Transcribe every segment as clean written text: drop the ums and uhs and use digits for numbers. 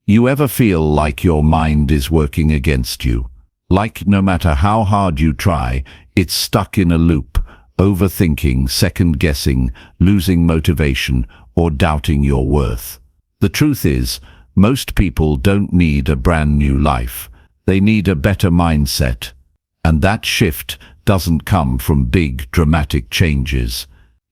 You ever feel like your mind is working against you? Like no matter how hard you try, it's stuck in a loop, overthinking, second-guessing, losing motivation, or doubting your worth. The truth is, most people don't need a brand new life. They need a better mindset. And that shift doesn't come from big, dramatic changes.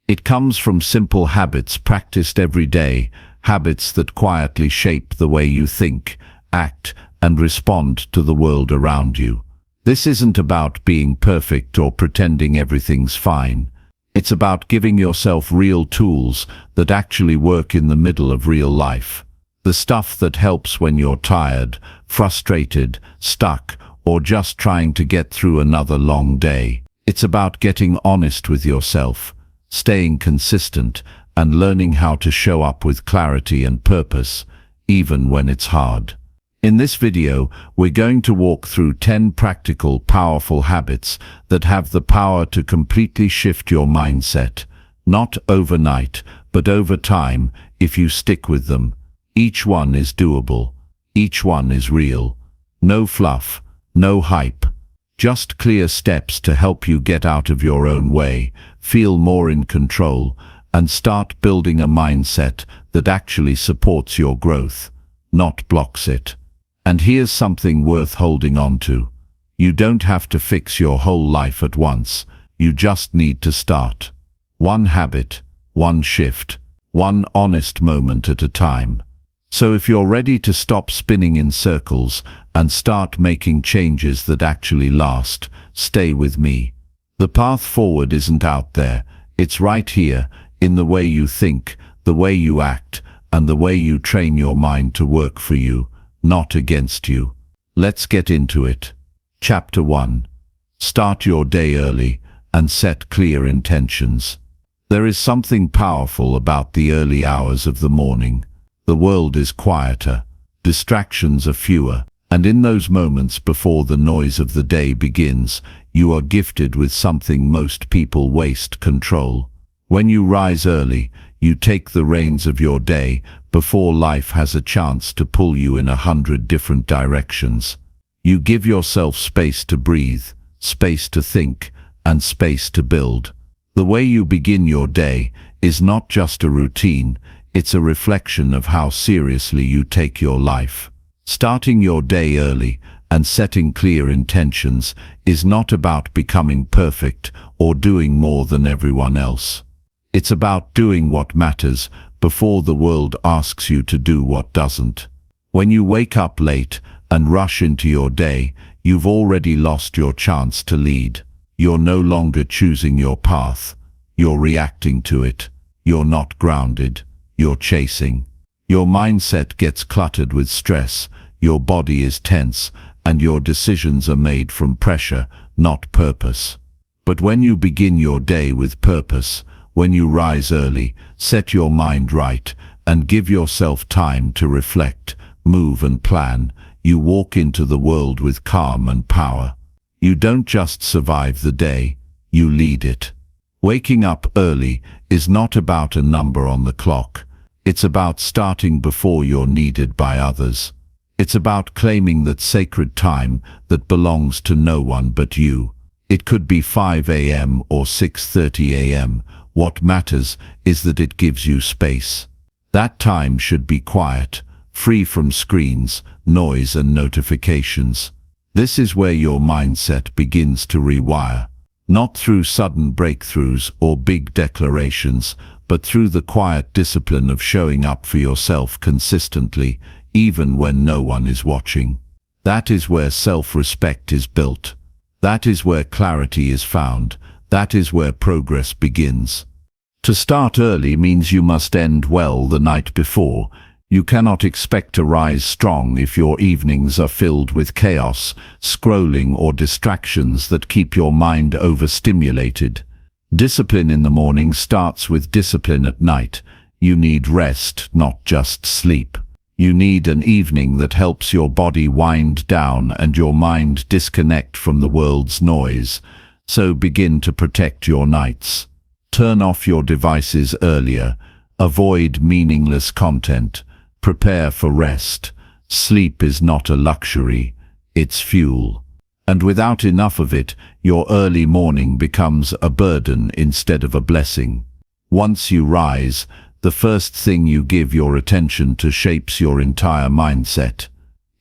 It comes from simple habits practiced every day, habits that quietly shape the way you think, act, and respond to the world around you. This isn't about being perfect or pretending everything's fine. It's about giving yourself real tools that actually work in the middle of real life. The stuff that helps when you're tired, frustrated, stuck, or just trying to get through another long day. It's about getting honest with yourself, staying consistent, and learning how to show up with clarity and purpose, even when it's hard. In this video, we're going to walk through 10 practical, powerful habits that have the power to completely shift your mindset. Not overnight, but over time, if you stick with them. Each one is doable. Each one is real. No fluff, no hype. Just clear steps to help you get out of your own way, feel more in control, and start building a mindset that actually supports your growth, not blocks it. And here's something worth holding on to. You don't have to fix your whole life at once. You just need to start. One habit, one shift, one honest moment at a time. So if you're ready to stop spinning in circles and start making changes that actually last, stay with me. The path forward isn't out there. It's right here, in the way you think, the way you act, and the way you train your mind to work for you, not against you. Let's get into it. Chapter 1. Start your day early and set clear intentions. There is something powerful about the early hours of the morning. The world is quieter, distractions are fewer, and in those moments before the noise of the day begins, you are gifted with something most people waste: control. When you rise early, you take the reins of your day before life has a chance to pull you in 100 different directions. You give yourself space to breathe, space to think, and space to build. The way you begin your day is not just a routine, it's a reflection of how seriously you take your life. Starting your day early and setting clear intentions is not about becoming perfect or doing more than everyone else. It's about doing what matters before the world asks you to do what doesn't. When you wake up late and rush into your day, you've already lost your chance to lead. You're no longer choosing your path. You're reacting to it. You're not grounded. You're chasing. Your mindset gets cluttered with stress, your body is tense, and your decisions are made from pressure, not purpose. But when you begin your day with purpose, when you rise early, set your mind right, and give yourself time to reflect, move and plan, you walk into the world with calm and power. You don't just survive the day, you lead it. Waking up early is not about a number on the clock. It's about starting before you're needed by others. It's about claiming that sacred time that belongs to no one but you. It could be 5 a.m. or 6:30 a.m. What matters is that it gives you space. That time should be quiet, free from screens, noise and notifications. This is where your mindset begins to rewire. Not through sudden breakthroughs or big declarations, but through the quiet discipline of showing up for yourself consistently, even when no one is watching. That is where self-respect is built. That is where clarity is found. That is where progress begins. To start early means you must end well the night before. You cannot expect to rise strong if your evenings are filled with chaos, scrolling, or distractions that keep your mind overstimulated. Discipline in the morning starts with discipline at night. You need rest, not just sleep. You need an evening that helps your body wind down and your mind disconnect from the world's noise. So begin to protect your nights. Turn off your devices earlier. Avoid meaningless content. Prepare for rest. Sleep is not a luxury, it's fuel. And without enough of it, your early morning becomes a burden instead of a blessing. Once you rise, the first thing you give your attention to shapes your entire mindset.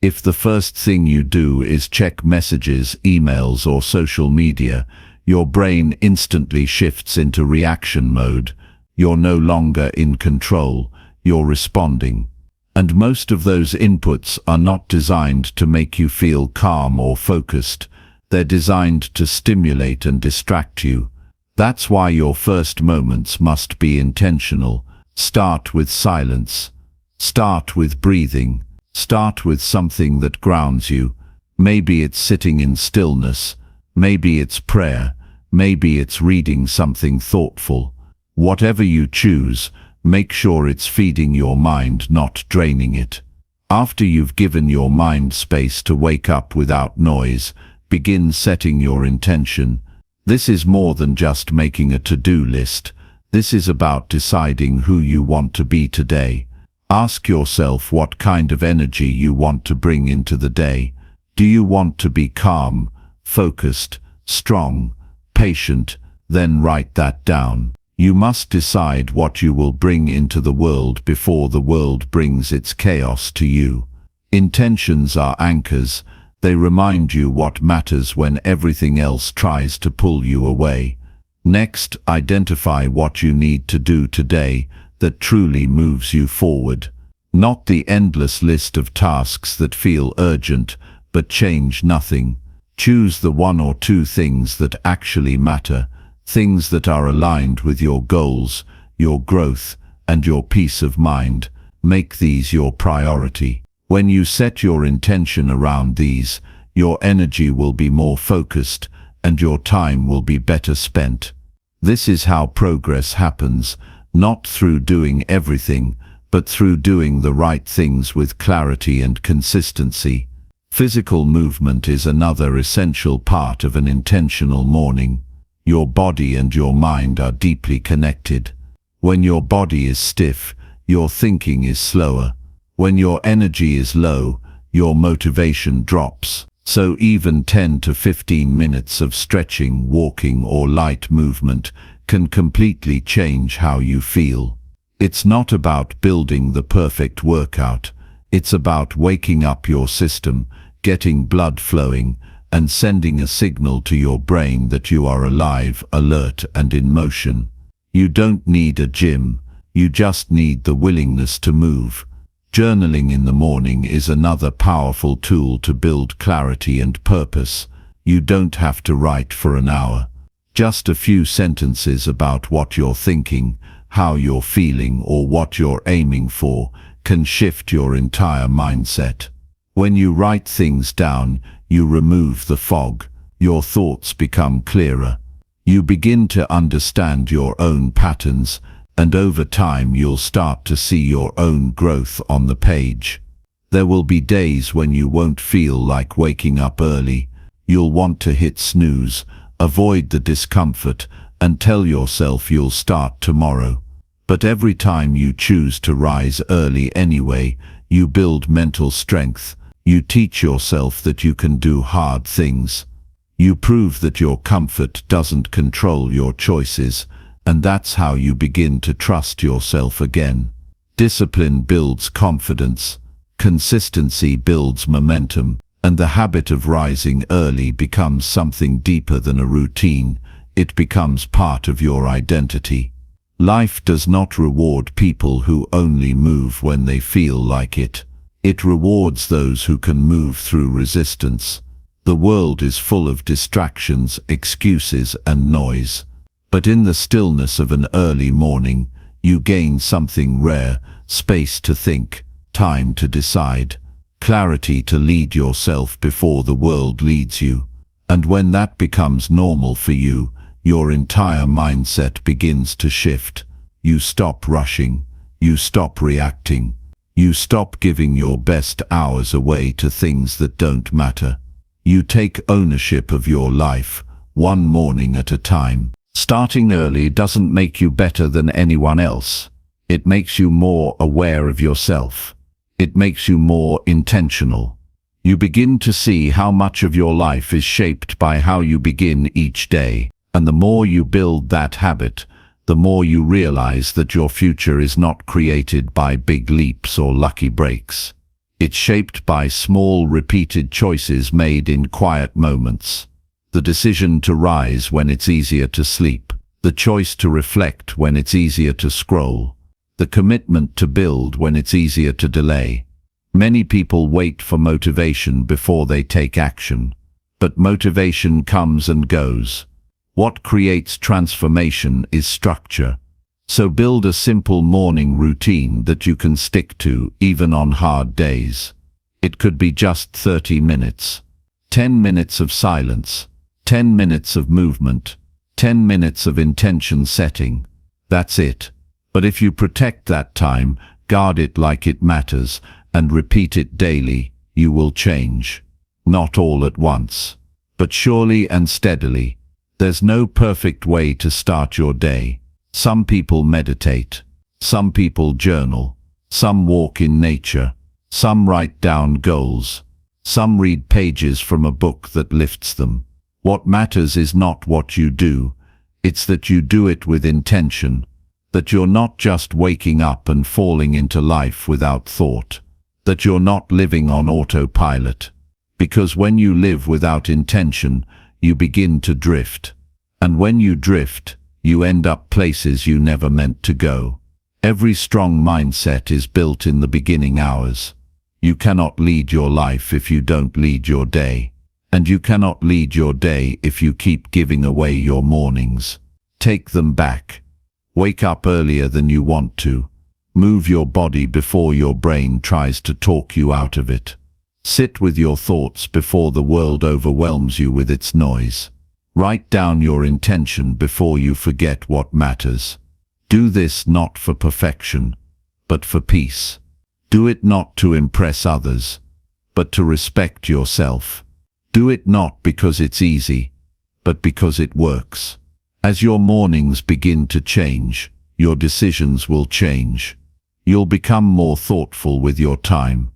If the first thing you do is check messages, emails, or social media, your brain instantly shifts into reaction mode. You're no longer in control, you're responding. And most of those inputs are not designed to make you feel calm or focused. They're designed to stimulate and distract you. That's why your first moments must be intentional. Start with silence. Start with breathing. Start with something that grounds you. Maybe it's sitting in stillness. Maybe it's prayer. Maybe it's reading something thoughtful. Whatever you choose, make sure it's feeding your mind, not draining it. After you've given your mind space to wake up without noise, begin setting your intention. This is more than just making a to-do list. This is about deciding who you want to be today. Ask yourself what kind of energy you want to bring into the day. Do you want to be calm, focused, strong, patient? Then write that down. You must decide what you will bring into the world before the world brings its chaos to you. Intentions are anchors. They remind you what matters when everything else tries to pull you away. Next, identify what you need to do today that truly moves you forward. Not the endless list of tasks that feel urgent but change nothing. Choose the one or two things that actually matter, things that are aligned with your goals, your growth, and your peace of mind. Make these your priority. When you set your intention around these, your energy will be more focused and your time will be better spent. This is how progress happens, not through doing everything, but through doing the right things with clarity and consistency. Physical movement is another essential part of an intentional morning. Your body and your mind are deeply connected. When your body is stiff, your thinking is slower. When your energy is low, your motivation drops. So even 10 to 15 minutes of stretching, walking, or light movement can completely change how you feel. It's not about building the perfect workout. It's about waking up your system, getting blood flowing, and sending a signal to your brain that you are alive, alert, and in motion. You don't need a gym. You just need the willingness to move. Journaling in the morning is another powerful tool to build clarity and purpose. You don't have to write for an hour. Just a few sentences about what you're thinking, how you're feeling, or what you're aiming for can shift your entire mindset. When you write things down, you remove the fog. Your thoughts become clearer. You begin to understand your own patterns, and over time you'll start to see your own growth on the page. There will be days when you won't feel like waking up early. You'll want to hit snooze, avoid the discomfort, and tell yourself you'll start tomorrow. But every time you choose to rise early anyway, you build mental strength. You teach yourself that you can do hard things. You prove that your comfort doesn't control your choices, and that's how you begin to trust yourself again. Discipline builds confidence, consistency builds momentum, and the habit of rising early becomes something deeper than a routine. It becomes part of your identity. Life does not reward people who only move when they feel like it. It rewards those who can move through resistance. The world is full of distractions, excuses, and noise. But in the stillness of an early morning, you gain something rare: space to think, time to decide, clarity to lead yourself before the world leads you. And when that becomes normal for you, your entire mindset begins to shift. You stop rushing. You stop reacting. You stop giving your best hours away to things that don't matter. You take ownership of your life, one morning at a time. Starting early doesn't make you better than anyone else. It makes you more aware of yourself. It makes you more intentional. You begin to see how much of your life is shaped by how you begin each day. And the more you build that habit, the more you realize that your future is not created by big leaps or lucky breaks. It's shaped by small, repeated choices made in quiet moments. The decision to rise when it's easier to sleep. The choice to reflect when it's easier to scroll. The commitment to build when it's easier to delay. Many people wait for motivation before they take action. But motivation comes and goes. What creates transformation is structure. So build a simple morning routine that you can stick to even on hard days. It could be just 30 minutes. 10 minutes of silence. 10 minutes of movement. 10 minutes of intention setting. That's it. But if you protect that time, guard it like it matters, and repeat it daily, you will change. Not all at once, but surely and steadily. There's no perfect way to start your day. Some people meditate. Some people journal. Some walk in nature. Some write down goals. Some read pages from a book that lifts them. What matters is not what you do. It's that you do it with intention. That you're not just waking up and falling into life without thought. That you're not living on autopilot. Because when you live without intention, you begin to drift. And when you drift, you end up places you never meant to go. Every strong mindset is built in the beginning hours. You cannot lead your life if you don't lead your day. And you cannot lead your day if you keep giving away your mornings. Take them back. Wake up earlier than you want to. Move your body before your brain tries to talk you out of it. Sit with your thoughts before the world overwhelms you with its noise. Write down your intention before you forget what matters. Do this not for perfection, but for peace. Do it not to impress others, but to respect yourself. Do it not because it's easy, but because it works. As your mornings begin to change, your decisions will change. You'll become more thoughtful with your time,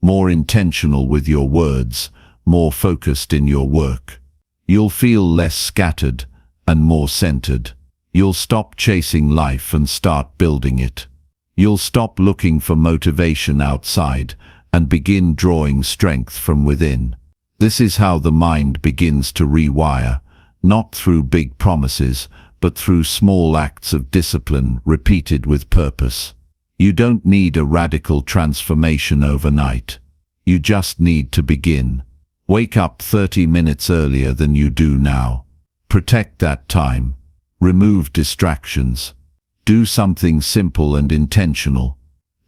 more intentional with your words, more focused in your work. You'll feel less scattered and more centered. You'll stop chasing life and start building it. You'll stop looking for motivation outside and begin drawing strength from within. This is how the mind begins to rewire, not through big promises, but through small acts of discipline repeated with purpose. You don't need a radical transformation overnight. You just need to begin. Wake up 30 minutes earlier than you do now. Protect that time. Remove distractions. Do something simple and intentional.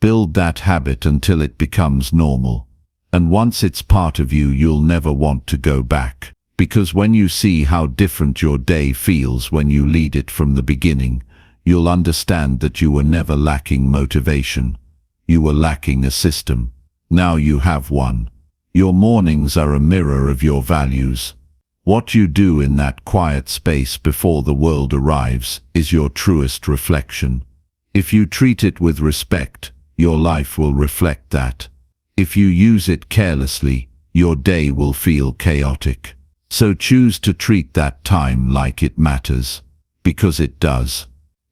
Build that habit until it becomes normal. And once it's part of you, you'll never want to go back. Because when you see how different your day feels when you lead it from the beginning, you'll understand that you were never lacking motivation. You were lacking a system. Now you have one. Your mornings are a mirror of your values. What you do in that quiet space before the world arrives is your truest reflection. If you treat it with respect, your life will reflect that. If you use it carelessly, your day will feel chaotic. So choose to treat that time like it matters, because it does.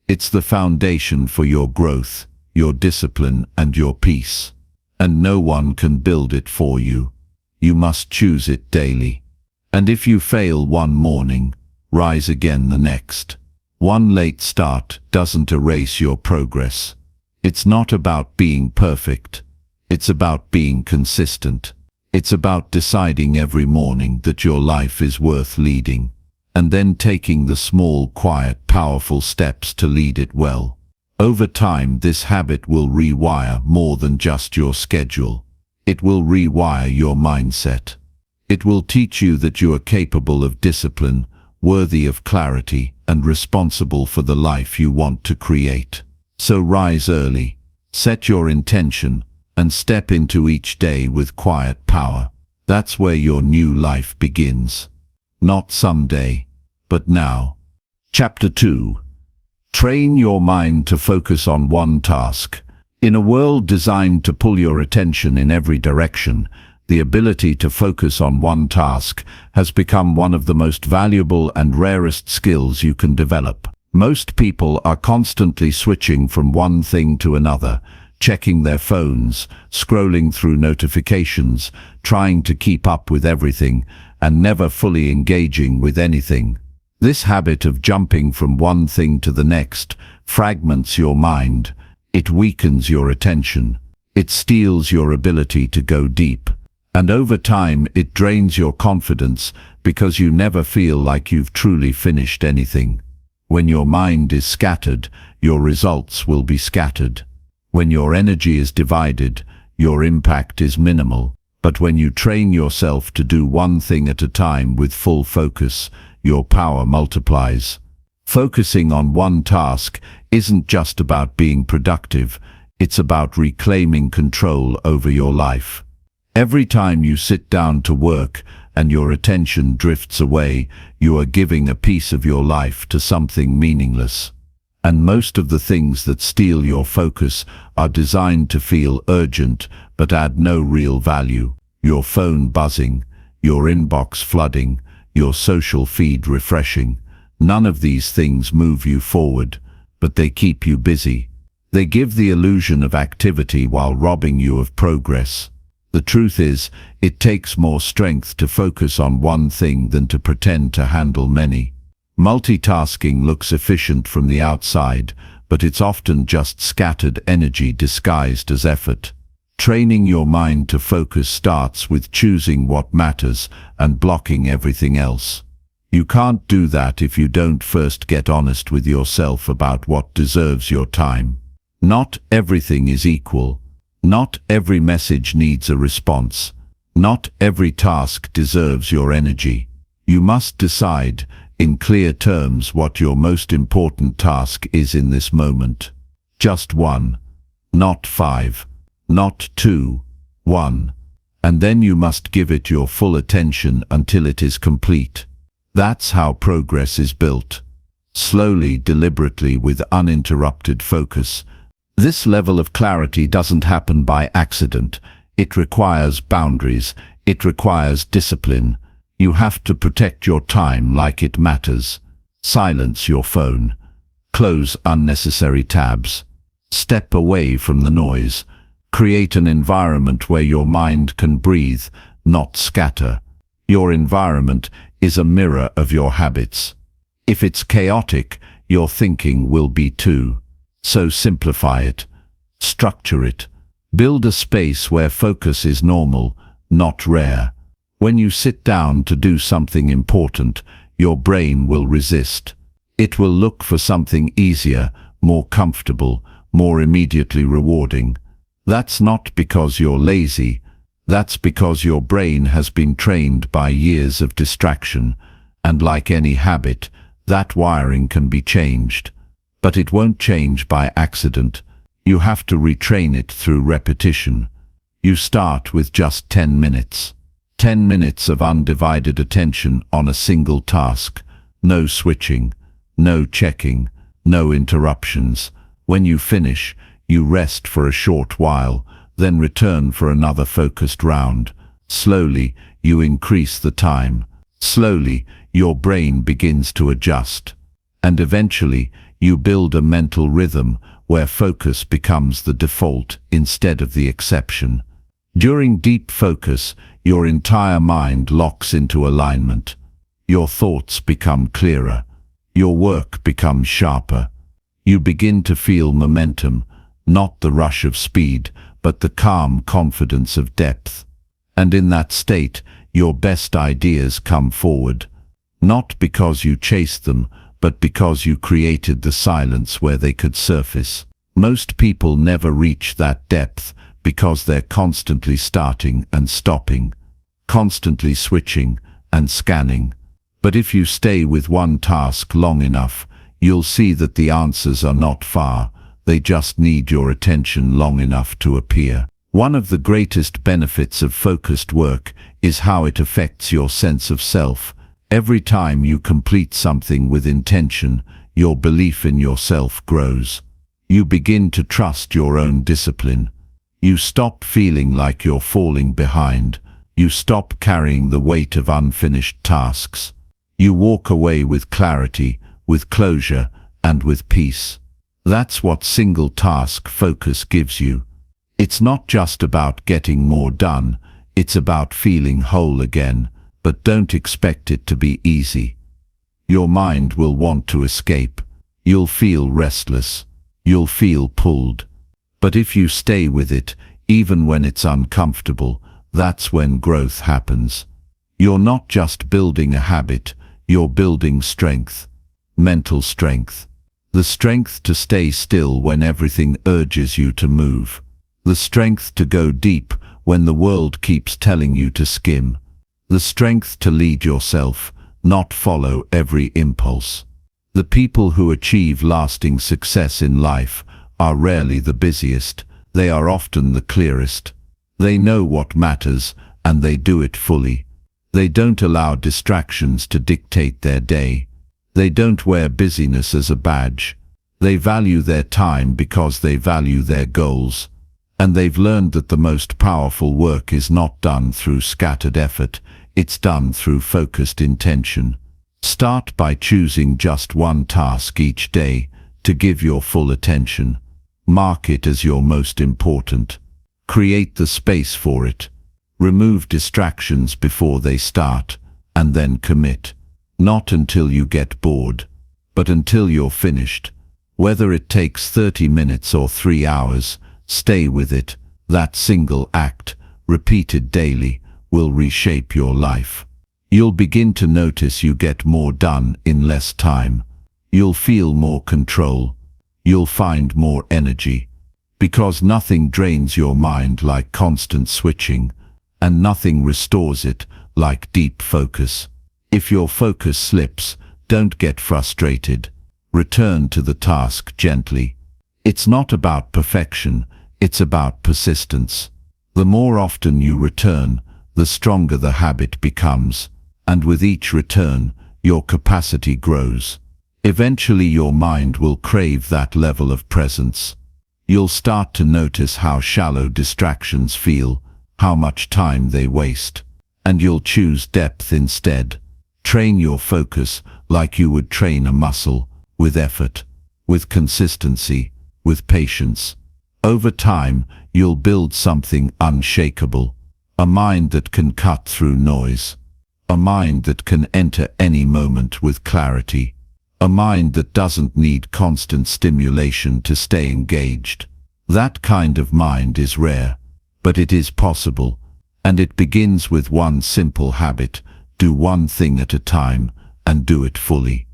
It's the foundation for your growth, your discipline, and your peace. And no one can build it for you. You must choose it daily. And if you fail one morning, rise again the next. One late start doesn't erase your progress. It's not about being perfect. It's about being consistent. It's about deciding every morning that your life is worth leading, and then taking the small, quiet, powerful steps to lead it well. Over time, this habit will rewire more than just your schedule. It will rewire your mindset. It will teach you that you are capable of discipline, worthy of clarity, and responsible for the life you want to create. So rise early, set your intention, and step into each day with quiet power. That's where your new life begins. Not someday, but now. Chapter 2. Train your mind to focus on one task. In a world designed to pull your attention in every direction, the ability to focus on one task has become one of the most valuable and rarest skills you can develop. Most people are constantly switching from one thing to another, checking their phones, scrolling through notifications, trying to keep up with everything, and never fully engaging with anything. This habit of jumping from one thing to the next fragments your mind. It weakens your attention. It steals your ability to go deep. And over time, it drains your confidence because you never feel like you've truly finished anything. When your mind is scattered, your results will be scattered. When your energy is divided, your impact is minimal. But when you train yourself to do one thing at a time with full focus, your power multiplies. Focusing on one task isn't just about being productive, it's about reclaiming control over your life. Every time you sit down to work and your attention drifts away, you are giving a piece of your life to something meaningless. And most of the things that steal your focus are designed to feel urgent but add no real value. Your phone buzzing, your inbox flooding, your social feed refreshing. None of these things move you forward, but they keep you busy. They give the illusion of activity while robbing you of progress. The truth is, it takes more strength to focus on one thing than to pretend to handle many. Multitasking looks efficient from the outside, but it's often just scattered energy disguised as effort. Training your mind to focus starts with choosing what matters and blocking everything else. You can't do that if you don't first get honest with yourself about what deserves your time. Not everything is equal. Not every message needs a response. Not every task deserves your energy. You must decide, in clear terms, what your most important task is in this moment. Just one. Not 5. Not 2. 1. And then you must give it your full attention until it is complete. That's how progress is built. Slowly, deliberately, with uninterrupted focus. This level of clarity doesn't happen by accident. It requires boundaries. It requires discipline. You have to protect your time like it matters. Silence your phone. Close unnecessary tabs. Step away from the noise. Create an environment where your mind can breathe, not scatter. Your environment is a mirror of your habits. If it's chaotic, your thinking will be too. So simplify it. Structure it. Build a space where focus is normal, not rare. When you sit down to do something important, your brain will resist. It will look for something easier, more comfortable, more immediately rewarding. That's not because you're lazy. That's because your brain has been trained by years of distraction. And like any habit, that wiring can be changed. But it won't change by accident. You have to retrain it through repetition. You start with just 10 minutes. 10 minutes of undivided attention on a single task. No switching, no checking, no interruptions. When you finish, you rest for a short while, then return for another focused round. Slowly, you increase the time. Slowly, your brain begins to adjust. And eventually, you build a mental rhythm where focus becomes the default instead of the exception. During deep focus, your entire mind locks into alignment. Your thoughts become clearer. Your work becomes sharper. You begin to feel momentum, not the rush of speed, but the calm confidence of depth. And in that state, your best ideas come forward. Not because you chased them, but because you created the silence where they could surface. Most people never reach that depth because they're constantly starting and stopping, constantly switching and scanning. But if you stay with one task long enough, you'll see that the answers are not far. They just need your attention long enough to appear. One of the greatest benefits of focused work is how it affects your sense of self. Every time you complete something with intention, your belief in yourself grows. You begin to trust your own discipline. You stop feeling like you're falling behind. You stop carrying the weight of unfinished tasks. You walk away with clarity, with closure, and with peace. That's what single task focus gives you. It's not just about getting more done, it's about feeling whole again, but don't expect it to be easy. Your mind will want to escape. You'll feel restless. You'll feel pulled. But if you stay with it, even when it's uncomfortable, that's when growth happens. You're not just building a habit, you're building strength. Mental strength. The strength to stay still when everything urges you to move. The strength to go deep when the world keeps telling you to skim. The strength to lead yourself, not follow every impulse. The people who achieve lasting success in life are rarely the busiest, they are often the clearest. They know what matters, and they do it fully. They don't allow distractions to dictate their day. They don't wear busyness as a badge. They value their time because they value their goals. And they've learned that the most powerful work is not done through scattered effort, it's done through focused intention. Start by choosing just one task each day to give your full attention. Mark it as your most important. Create the space for it. Remove distractions before they start, and then commit. Not until you get bored, but until you're finished. Whether it takes 30 minutes or 3 hours, stay with it. That single act, repeated daily, will reshape your life. You'll begin to notice you get more done in less time. You'll feel more control. You'll find more energy. Because nothing drains your mind like constant switching, and nothing restores it like deep focus. If your focus slips, don't get frustrated. Return to the task gently. It's not about perfection, it's about persistence. The more often you return, the stronger the habit becomes, and with each return, your capacity grows. Eventually your mind will crave that level of presence. You'll start to notice how shallow distractions feel, how much time they waste, and you'll choose depth instead. Train your focus like you would train a muscle, with effort, with consistency, with patience. Over time, you'll build something unshakable, a mind that can cut through noise, a mind that can enter any moment with clarity, a mind that doesn't need constant stimulation to stay engaged. That kind of mind is rare, but it is possible, and it begins with one simple habit: do one thing at a time, and do it fully.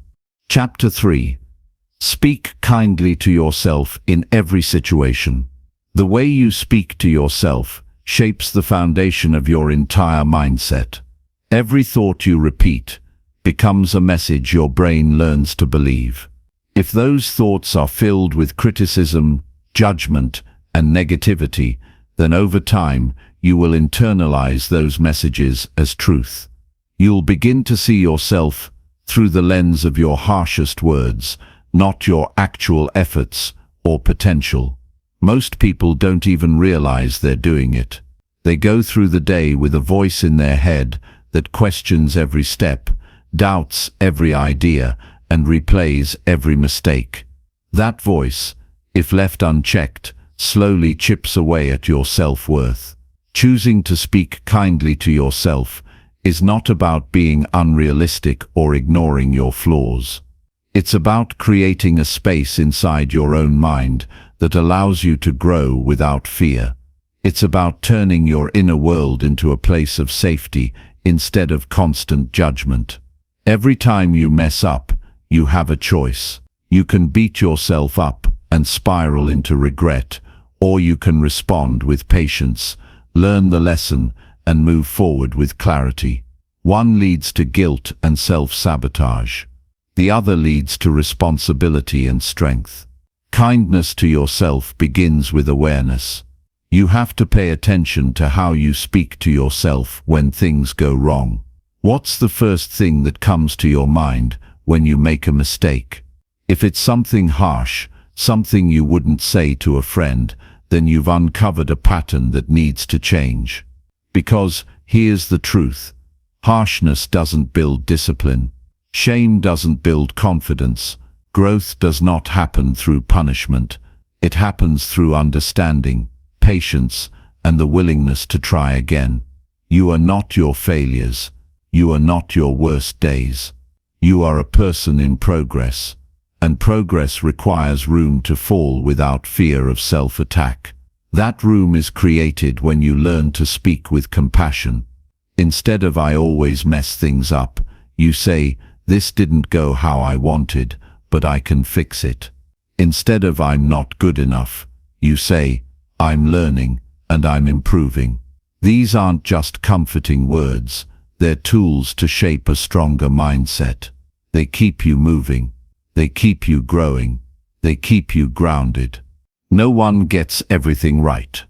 Chapter 3. Speak kindly to yourself in every situation. The way you speak to yourself shapes the foundation of your entire mindset. Every thought you repeat becomes a message your brain learns to believe. If those thoughts are filled with criticism, judgment, and negativity, then over time you will internalize those messages as truth. You'll begin to see yourself through the lens of your harshest words, not your actual efforts or potential. Most people don't even realize they're doing it. They go through the day with a voice in their head that questions every step, doubts every idea, and replays every mistake. That voice, if left unchecked, slowly chips away at your self-worth. Choosing to speak kindly to yourself is not about being unrealistic or ignoring your flaws. It's about creating a space inside your own mind that allows you to grow without fear. It's about turning your inner world into a place of safety instead of constant judgment. Every time you mess up, you have a choice. You can beat yourself up and spiral into regret, or you can respond with patience, learn the lesson, and move forward with clarity. One leads to guilt and self-sabotage. The other leads to responsibility and strength. Kindness to yourself begins with awareness. You have to pay attention to how you speak to yourself when things go wrong. What's the first thing that comes to your mind when you make a mistake? If it's something harsh, something you wouldn't say to a friend, then you've uncovered a pattern that needs to change. Because, here's the truth, harshness doesn't build discipline. Shame doesn't build confidence. Growth does not happen through punishment. It happens through understanding, patience, and the willingness to try again. You are not your failures. You are not your worst days. You are a person in progress, and progress requires room to fall without fear of self-attack. That room is created when you learn to speak with compassion. Instead of "I always mess things up," you say, "This didn't go how I wanted, but I can fix it." Instead of "I'm not good enough," you say, "I'm learning and I'm improving." These aren't just comforting words, they're tools to shape a stronger mindset. They keep you moving, they keep you growing, they keep you grounded. No one gets everything right.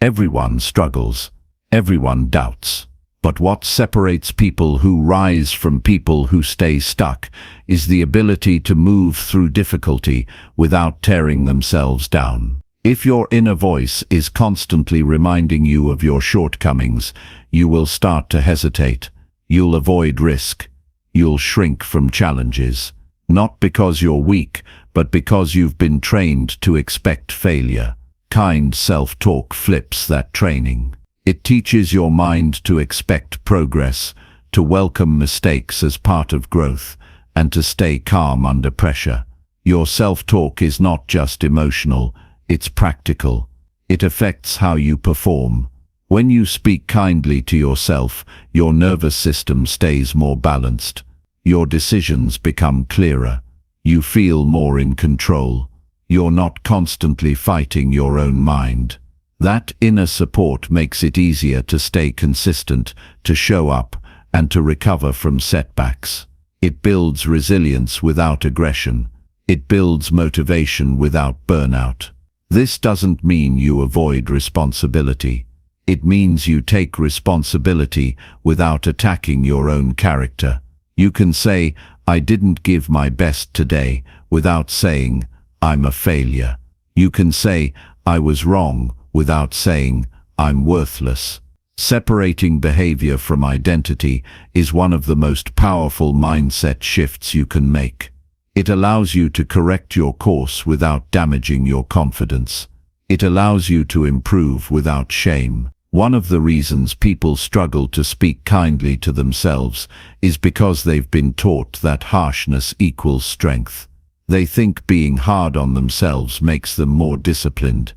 Everyone struggles, everyone doubts. But what separates people who rise from people who stay stuck is the ability to move through difficulty without tearing themselves down. If your inner voice is constantly reminding you of your shortcomings, you will start to hesitate. You'll avoid risk. You'll shrink from challenges. Not because you're weak, but because you've been trained to expect failure. Kind self-talk flips that training. It teaches your mind to expect progress, to welcome mistakes as part of growth, and to stay calm under pressure. Your self-talk is not just emotional, it's practical. It affects how you perform. When you speak kindly to yourself, your nervous system stays more balanced. Your decisions become clearer. You feel more in control. You're not constantly fighting your own mind. That inner support makes it easier to stay consistent, to show up, and to recover from setbacks. It builds resilience without aggression. It builds motivation without burnout. This doesn't mean you avoid responsibility. It means you take responsibility without attacking your own character. You can say, "I didn't give my best today," without saying, "I'm a failure." You can say, "I was wrong," without saying, "I'm worthless." Separating behavior from identity is one of the most powerful mindset shifts you can make. It allows you to correct your course without damaging your confidence. It allows you to improve without shame. One of the reasons people struggle to speak kindly to themselves is because they've been taught that harshness equals strength. They think being hard on themselves makes them more disciplined.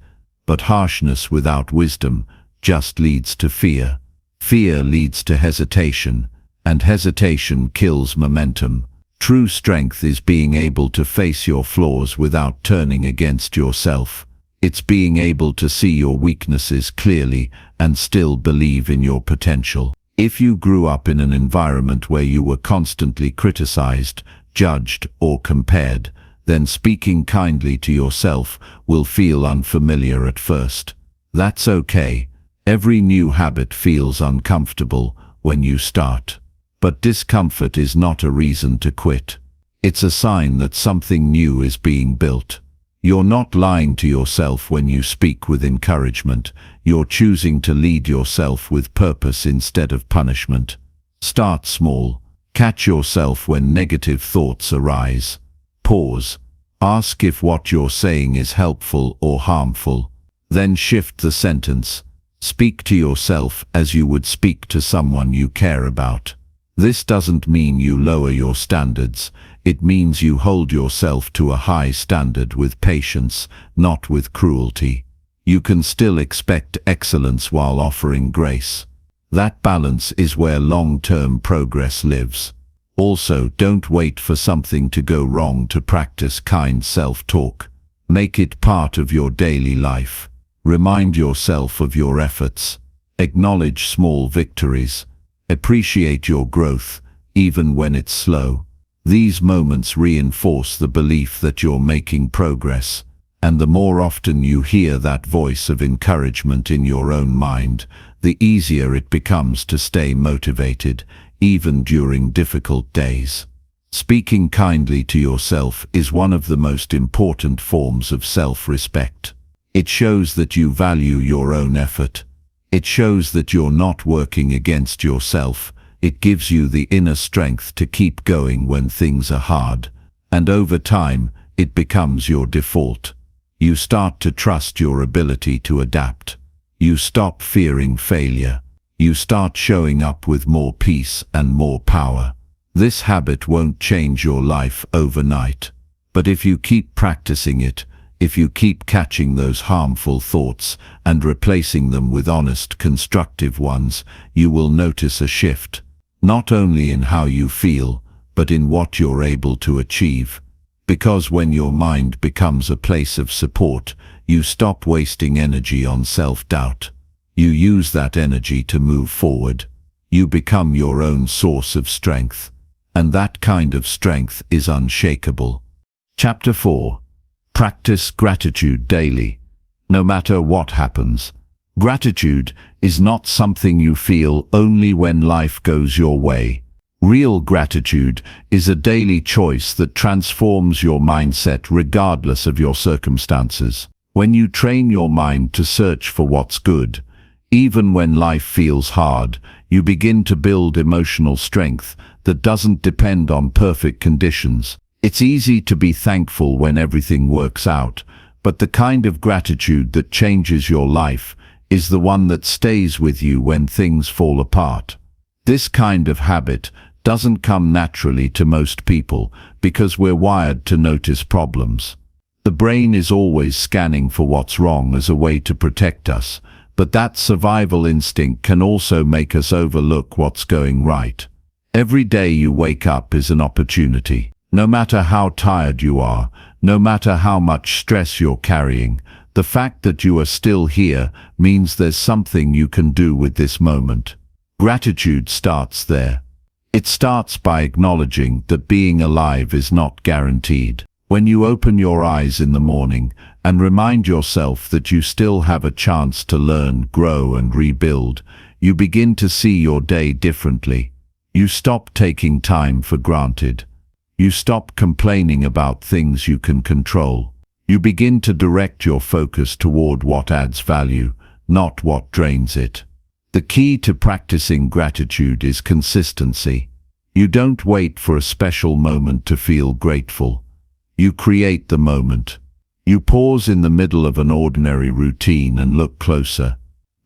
But harshness without wisdom just leads to fear. Fear leads to hesitation, and hesitation kills momentum. True strength is being able to face your flaws without turning against yourself. It's being able to see your weaknesses clearly and still believe in your potential. If you grew up in an environment where you were constantly criticized, judged, or compared, then speaking kindly to yourself will feel unfamiliar at first. That's okay. Every new habit feels uncomfortable when you start. But discomfort is not a reason to quit. It's a sign that something new is being built. You're not lying to yourself when you speak with encouragement. You're choosing to lead yourself with purpose instead of punishment. Start small. Catch yourself when negative thoughts arise. Pause. Ask if what you're saying is helpful or harmful. Then shift the sentence. Speak to yourself as you would speak to someone you care about. This doesn't mean you lower your standards. It means you hold yourself to a high standard with patience, not with cruelty. You can still expect excellence while offering grace. That balance is where long-term progress lives. Also, don't wait for something to go wrong to practice kind self-talk. Make it part of your daily life. Remind yourself of your efforts. Acknowledge small victories. Appreciate your growth, even when it's slow. These moments reinforce the belief that you're making progress. And the more often you hear that voice of encouragement in your own mind, the easier it becomes to stay motivated, even during difficult days. Speaking kindly to yourself is one of the most important forms of self-respect. It shows that you value your own effort. It shows that you're not working against yourself. It gives you the inner strength to keep going when things are hard. And over time, it becomes your default. You start to trust your ability to adapt. You stop fearing failure. You start showing up with more peace and more power. This habit won't change your life overnight. But if you keep practicing it, if you keep catching those harmful thoughts and replacing them with honest, constructive ones, you will notice a shift, not only in how you feel, but in what you're able to achieve. Because when your mind becomes a place of support, you stop wasting energy on self-doubt. You use that energy to move forward. You become your own source of strength. And that kind of strength is unshakable. Chapter 4. Practice gratitude daily. No matter what happens, gratitude is not something you feel only when life goes your way. Real gratitude is a daily choice that transforms your mindset regardless of your circumstances. When you train your mind to search for what's good, even when life feels hard, you begin to build emotional strength that doesn't depend on perfect conditions. It's easy to be thankful when everything works out, but the kind of gratitude that changes your life is the one that stays with you when things fall apart. This kind of habit doesn't come naturally to most people because we're wired to notice problems. The brain is always scanning for what's wrong as a way to protect us, but that survival instinct can also make us overlook what's going right. Every day you wake up is an opportunity. No matter how tired you are, no matter how much stress you're carrying, the fact that you are still here means there's something you can do with this moment. Gratitude starts there. It starts by acknowledging that being alive is not guaranteed. When you open your eyes in the morning and remind yourself that you still have a chance to learn, grow, and rebuild, you begin to see your day differently. You stop taking time for granted. You stop complaining about things you can control. You begin to direct your focus toward what adds value, not what drains it. The key to practicing gratitude is consistency. You don't wait for a special moment to feel grateful. You create the moment. You pause in the middle of an ordinary routine and look closer.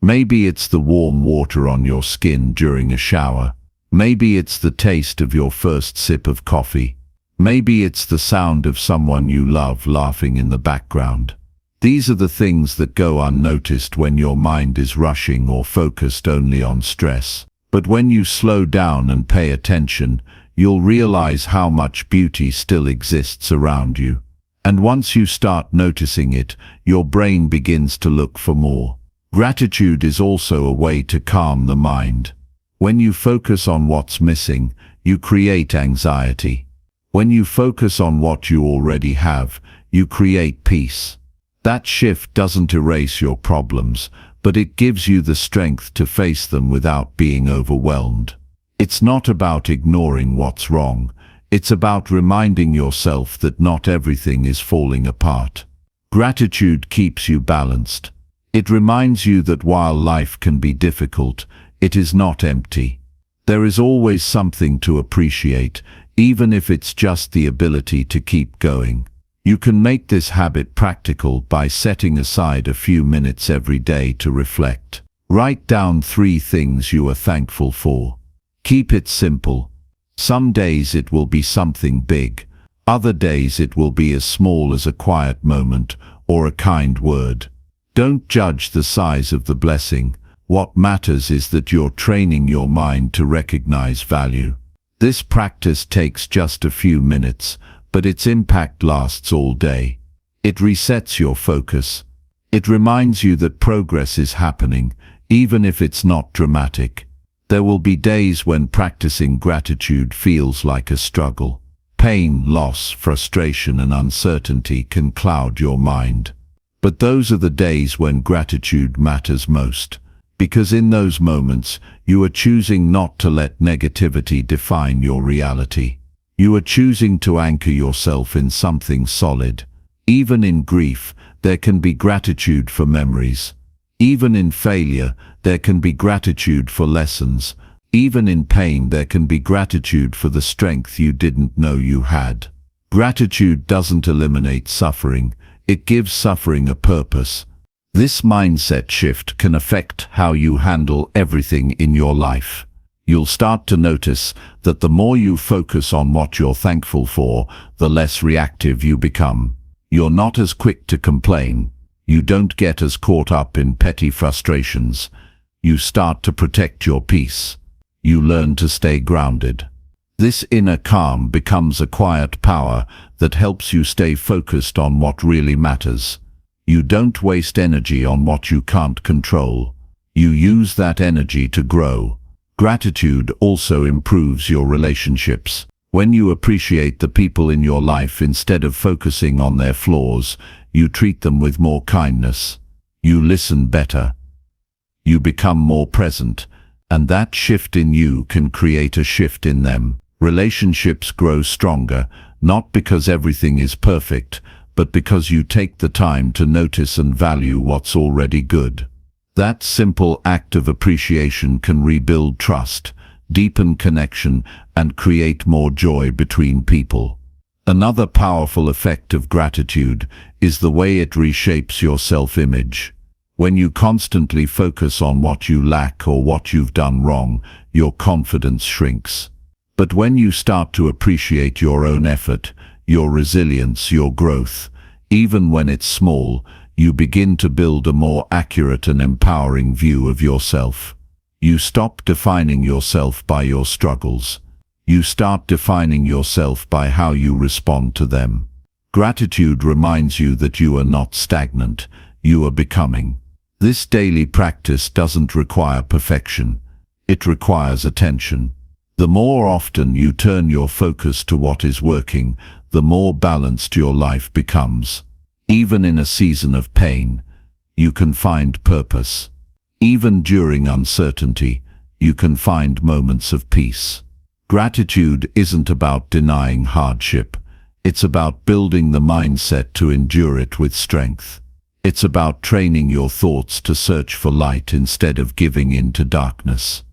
Maybe it's the warm water on your skin during a shower. Maybe it's the taste of your first sip of coffee. Maybe it's the sound of someone you love laughing in the background. These are the things that go unnoticed when your mind is rushing or focused only on stress. But when you slow down and pay attention, you'll realize how much beauty still exists around you. And once you start noticing it, your brain begins to look for more. Gratitude is also a way to calm the mind. When you focus on what's missing, you create anxiety. When you focus on what you already have, you create peace. That shift doesn't erase your problems, but it gives you the strength to face them without being overwhelmed. It's not about ignoring what's wrong. It's about reminding yourself that not everything is falling apart. Gratitude keeps you balanced. It reminds you that while life can be difficult, it is not empty. There is always something to appreciate, even if it's just the ability to keep going. You can make this habit practical by setting aside a few minutes every day to reflect. Write down 3 things you are thankful for. Keep it simple. Some days it will be something big. Other days it will be as small as a quiet moment or a kind word. Don't judge the size of the blessing. What matters is that you're training your mind to recognize value. This practice takes just a few minutes, but its impact lasts all day. It resets your focus. It reminds you that progress is happening, even if it's not dramatic. There will be days when practicing gratitude feels like a struggle. Pain, loss, frustration, and uncertainty can cloud your mind. But those are the days when gratitude matters most. Because in those moments, you are choosing not to let negativity define your reality. You are choosing to anchor yourself in something solid. Even in grief, there can be gratitude for memories. Even in failure, there can be gratitude for lessons. Even in pain, there can be gratitude for the strength you didn't know you had. Gratitude doesn't eliminate suffering. It gives suffering a purpose. This mindset shift can affect how you handle everything in your life. You'll start to notice that the more you focus on what you're thankful for, the less reactive you become. You're not as quick to complain. You don't get as caught up in petty frustrations. You start to protect your peace. You learn to stay grounded. This inner calm becomes a quiet power that helps you stay focused on what really matters. You don't waste energy on what you can't control. You use that energy to grow. Gratitude also improves your relationships. When you appreciate the people in your life instead of focusing on their flaws, you treat them with more kindness. You listen better. You become more present, and that shift in you can create a shift in them. Relationships grow stronger, not because everything is perfect, but because you take the time to notice and value what's already good. That simple act of appreciation can rebuild trust, deepen connection, and create more joy between people. Another powerful effect of gratitude is the way it reshapes your self-image. When you constantly focus on what you lack or what you've done wrong, your confidence shrinks. But when you start to appreciate your own effort, your resilience, your growth, even when it's small, you begin to build a more accurate and empowering view of yourself. You stop defining yourself by your struggles. You start defining yourself by how you respond to them. Gratitude reminds you that you are not stagnant, you are becoming. This daily practice doesn't require perfection. It requires attention. The more often you turn your focus to what is working, the more balanced your life becomes. Even in a season of pain, you can find purpose. Even during uncertainty, you can find moments of peace. Gratitude isn't about denying hardship. It's about building the mindset to endure it with strength. It's about training your thoughts to search for light instead of giving in to darkness.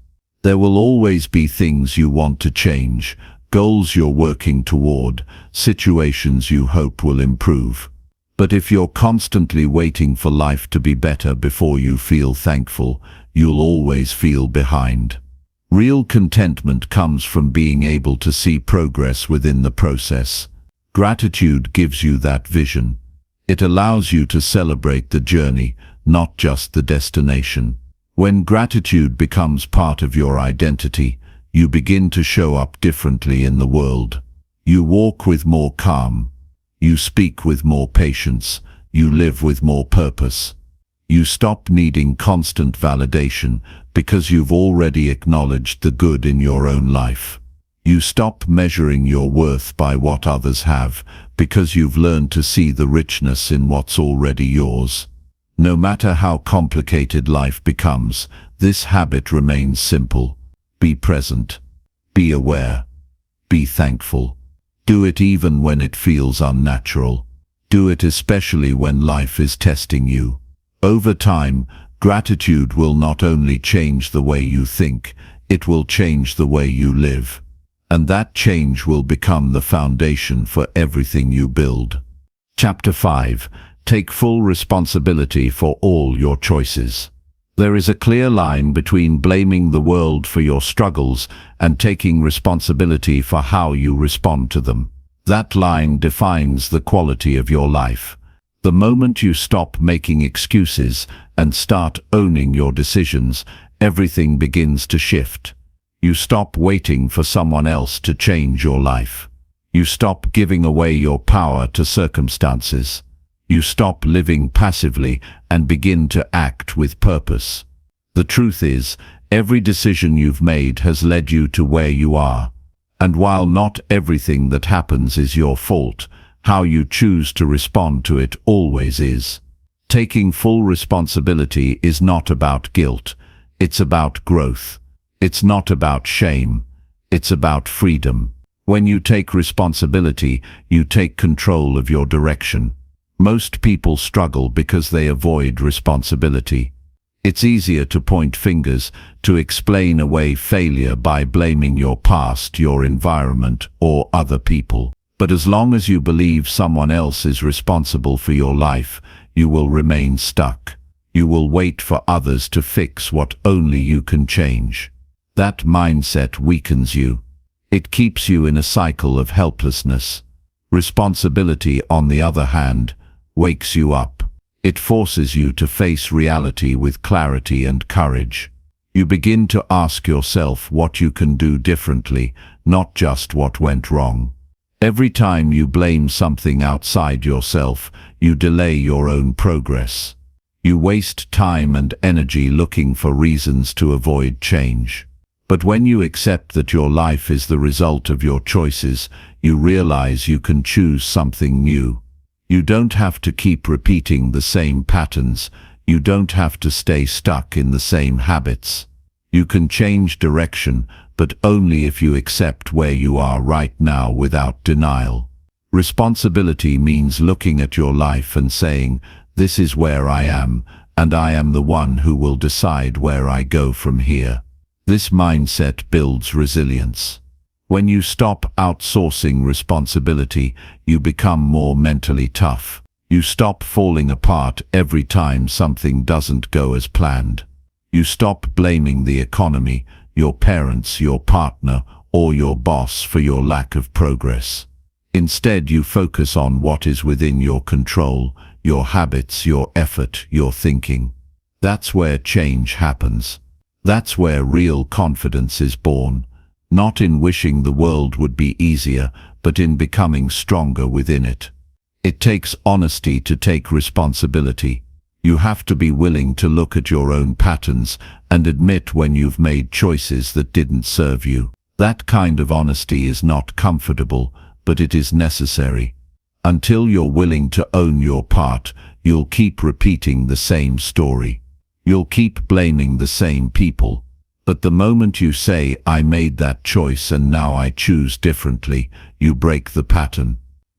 There will always be things you want to change, goals you're working toward, situations you hope will improve. But if you're constantly waiting for life to be better before you feel thankful, you'll always feel behind. Real contentment comes from being able to see progress within the process. Gratitude gives you that vision. It allows you to celebrate the journey, not just the destination. When gratitude becomes part of your identity, you begin to show up differently in the world. You walk with more calm. You speak with more patience. You live with more purpose. You stop needing constant validation because you've already acknowledged the good in your own life. You stop measuring your worth by what others have because you've learned to see the richness in what's already yours. No matter how complicated life becomes, this habit remains simple. Be present. Be aware. Be thankful. Do it even when it feels unnatural. Do it especially when life is testing you. Over time, gratitude will not only change the way you think, it will change the way you live. And that change will become the foundation for everything you build. Chapter 5. Take full responsibility for all your choices. There is a clear line between blaming the world for your struggles and taking responsibility for how you respond to them. That line defines the quality of your life. The moment you stop making excuses and start owning your decisions, everything begins to shift. You stop waiting for someone else to change your life. You stop giving away your power to circumstances. You stop living passively and begin to act with purpose. The truth is, every decision you've made has led you to where you are. And while not everything that happens is your fault, how you choose to respond to it always is. Taking full responsibility is not about guilt. It's about growth. It's not about shame. It's about freedom. When you take responsibility, you take control of your direction. Most people struggle because they avoid responsibility. It's easier to point fingers, to explain away failure by blaming your past, your environment, or other people. But as long as you believe someone else is responsible for your life, you will remain stuck. You will wait for others to fix what only you can change. That mindset weakens you. It keeps you in a cycle of helplessness. Responsibility, on the other hand, wakes you up. It forces you to face reality with clarity and courage. You begin to ask yourself what you can do differently, not just what went wrong. Every time you blame something outside yourself, you delay your own progress. You waste time and energy looking for reasons to avoid change. But when you accept that your life is the result of your choices, you realize you can choose something new. You don't have to keep repeating the same patterns. You don't have to stay stuck in the same habits. You can change direction, but only if you accept where you are right now without denial. Responsibility means looking at your life and saying, "This is where I am, and I am the one who will decide where I go from here." This mindset builds resilience. When you stop outsourcing responsibility, you become more mentally tough. You stop falling apart every time something doesn't go as planned. You stop blaming the economy, your parents, your partner, or your boss for your lack of progress. Instead, you focus on what is within your control, your habits, your effort, your thinking. That's where change happens. That's where real confidence is born. Not in wishing the world would be easier, but in becoming stronger within it. It takes honesty to take responsibility. You have to be willing to look at your own patterns and admit when you've made choices that didn't serve you. That kind of honesty is not comfortable, but it is necessary. Until you're willing to own your part, you'll keep repeating the same story. You'll keep blaming the same people. But the moment you say, "I made that choice and now I choose differently," you break the pattern.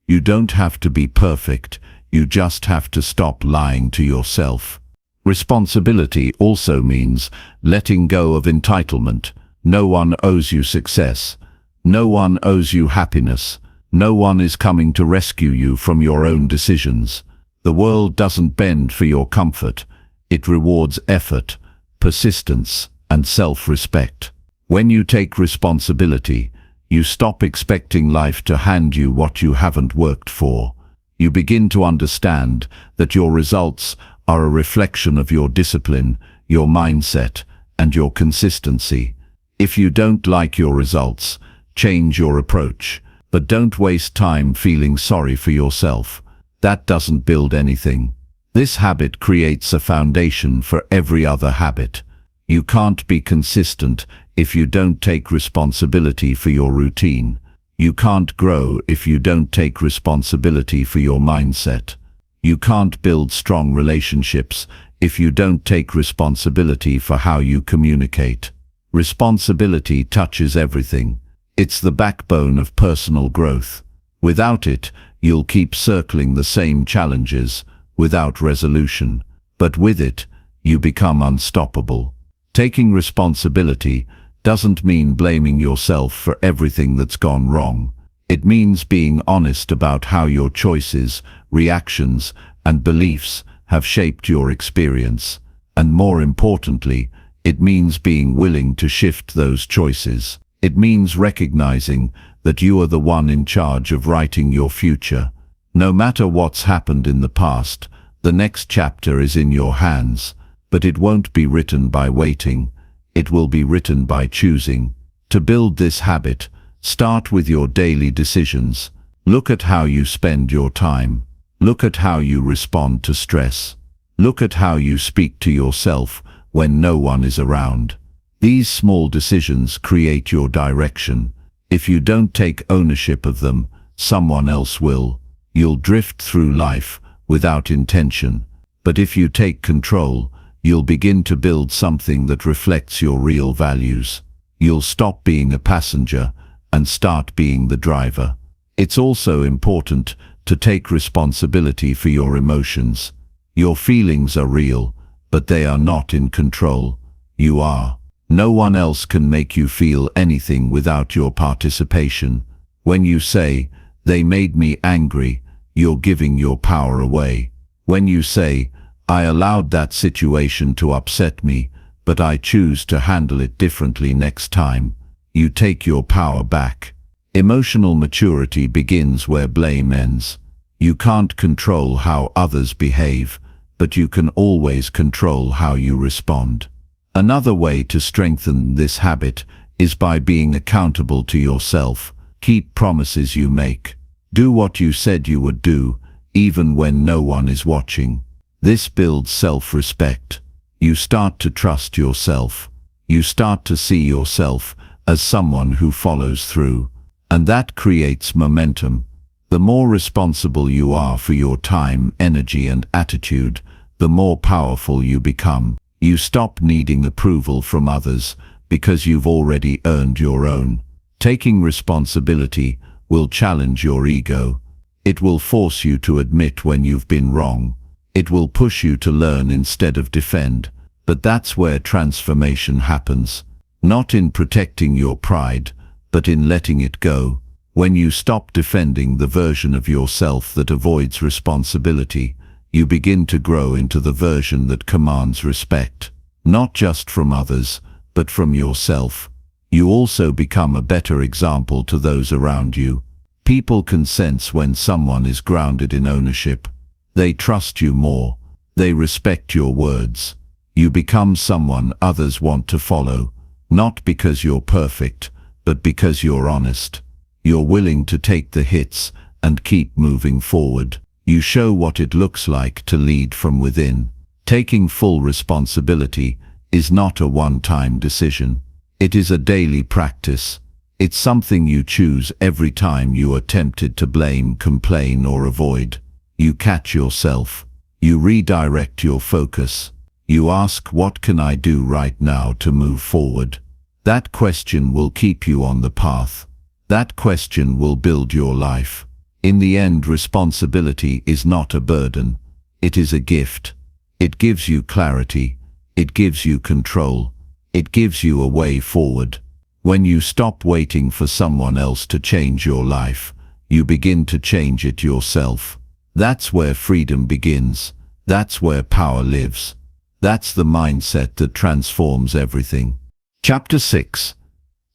You don't have to be perfect, you just have to stop lying to yourself. Responsibility also means letting go of entitlement. No one owes you success. No one owes you happiness. No one is coming to rescue you from your own decisions. The world doesn't bend for your comfort. It rewards effort, persistence, and self-respect. When you take responsibility, you stop expecting life to hand you what you haven't worked for. You begin to understand that your results are a reflection of your discipline, your mindset, and your consistency. If you don't like your results, change your approach, but don't waste time feeling sorry for yourself. That doesn't build anything. This habit creates a foundation for every other habit. You can't be consistent if you don't take responsibility for your routine. You can't grow if you don't take responsibility for your mindset. You can't build strong relationships if you don't take responsibility for how you communicate. Responsibility touches everything. It's the backbone of personal growth. Without it, you'll keep circling the same challenges without resolution. But with it, you become unstoppable. Taking responsibility doesn't mean blaming yourself for everything that's gone wrong. It means being honest about how your choices, reactions, and beliefs have shaped your experience. And more importantly, it means being willing to shift those choices. It means recognizing that you are the one in charge of writing your future. No matter what's happened in the past, the next chapter is in your hands. But it won't be written by waiting. It will be written by choosing. To build this habit, start with your daily decisions. Look at how you spend your time. Look at how you respond to stress. Look at how you speak to yourself when no one is around. These small decisions create your direction. If you don't take ownership of them, someone else will. You'll drift through life without intention. But if you take control, you'll begin to build something that reflects your real values. You'll stop being a passenger and start being the driver. It's also important to take responsibility for your emotions. Your feelings are real, but they are not in control. You are. No one else can make you feel anything without your participation. When you say, "They made me angry," you're giving your power away. When you say, "I allowed that situation to upset me, but I choose to handle it differently next time," you take your power back. Emotional maturity begins where blame ends. You can't control how others behave, but you can always control how you respond. Another way to strengthen this habit is by being accountable to yourself. Keep promises you make. Do what you said you would do, even when no one is watching. This builds self-respect. You start to trust yourself. You start to see yourself as someone who follows through. And that creates momentum. The more responsible you are for your time, energy, and attitude, the more powerful you become. You stop needing approval from others because you've already earned your own. Taking responsibility will challenge your ego. It will force you to admit when you've been wrong. It will push you to learn instead of defend. But that's where transformation happens. Not in protecting your pride, but in letting it go. When you stop defending the version of yourself that avoids responsibility, you begin to grow into the version that commands respect, not just from others, but from yourself. You also become a better example to those around you. People can sense when someone is grounded in ownership. They trust you more. They respect your words. You become someone others want to follow, not because you're perfect, but because you're honest. You're willing to take the hits and keep moving forward. You show what it looks like to lead from within. Taking full responsibility is not a one-time decision. It is a daily practice. It's something you choose every time you are tempted to blame, complain, or avoid. You catch yourself. You redirect your focus. You ask, "What can I do right now to move forward?" That question will keep you on the path. That question will build your life. In the end, responsibility is not a burden. It is a gift. It gives you clarity. It gives you control. It gives you a way forward. When you stop waiting for someone else to change your life, you begin to change it yourself. That's where freedom begins. That's where power lives. That's the mindset that transforms everything. Chapter 6.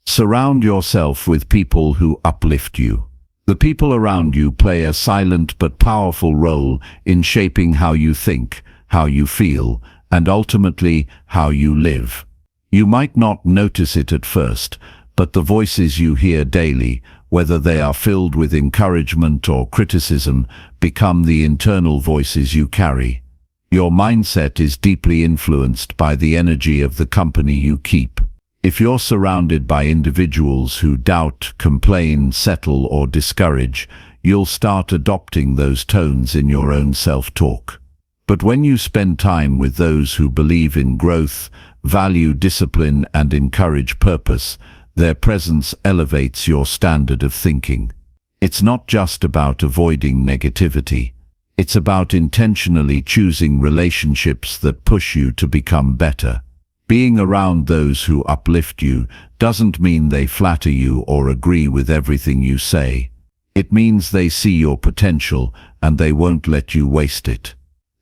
Surround yourself with people who uplift you. The people around you play a silent but powerful role in shaping how you think, how you feel, and ultimately how you live. You might not notice it at first, but the voices you hear daily, whether they are filled with encouragement or criticism, become the internal voices you carry. Your mindset is deeply influenced by the energy of the company you keep. If you're surrounded by individuals who doubt, complain, settle, or discourage, you'll start adopting those tones in your own self-talk. But when you spend time with those who believe in growth, value discipline, and encourage purpose, their presence elevates your standard of thinking. It's not just about avoiding negativity. It's about intentionally choosing relationships that push you to become better. Being around those who uplift you doesn't mean they flatter you or agree with everything you say. It means they see your potential and they won't let you waste it.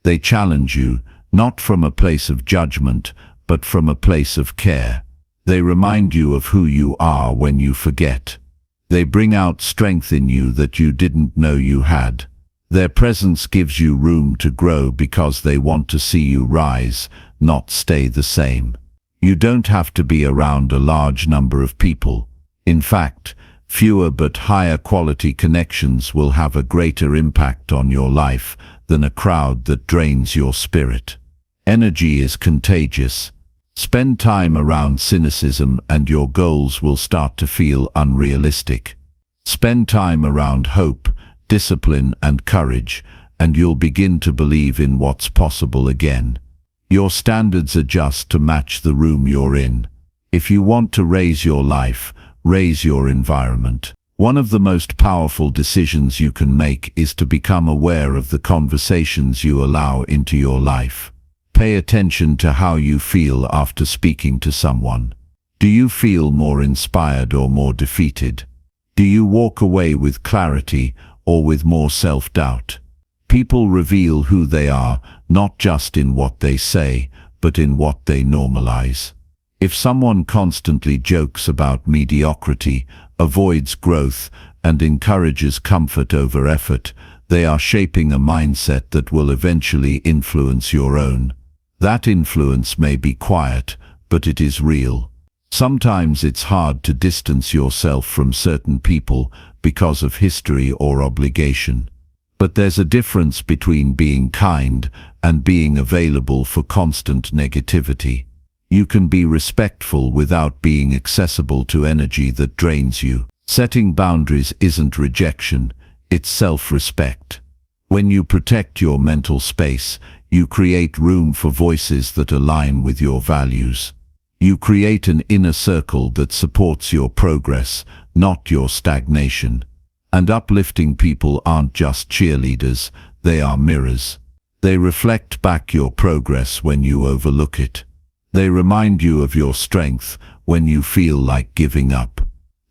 They challenge you, not from a place of judgment, but from a place of care. They remind you of who you are when you forget. They bring out strength in you that you didn't know you had. Their presence gives you room to grow because they want to see you rise, not stay the same. You don't have to be around a large number of people. In fact, fewer but higher quality connections will have a greater impact on your life than a crowd that drains your spirit. Energy is contagious. Spend time around cynicism and your goals will start to feel unrealistic. Spend time around hope, discipline, and courage, and you'll begin to believe in what's possible again. Your standards adjust to match the room you're in. If you want to raise your life, raise your environment. One of the most powerful decisions you can make is to become aware of the conversations you allow into your life. Pay attention to how you feel after speaking to someone. Do you feel more inspired or more defeated? Do you walk away with clarity or with more self-doubt? People reveal who they are, not just in what they say, but in what they normalize. If someone constantly jokes about mediocrity, avoids growth, and encourages comfort over effort, they are shaping a mindset that will eventually influence your own. That influence may be quiet, but it is real. Sometimes it's hard to distance yourself from certain people because of history or obligation. But there's a difference between being kind and being available for constant negativity. You can be respectful without being accessible to energy that drains you. Setting boundaries isn't rejection, it's self-respect. When you protect your mental space, you create room for voices that align with your values. You create an inner circle that supports your progress, not your stagnation. And uplifting people aren't just cheerleaders, they are mirrors. They reflect back your progress when you overlook it. They remind you of your strength when you feel like giving up.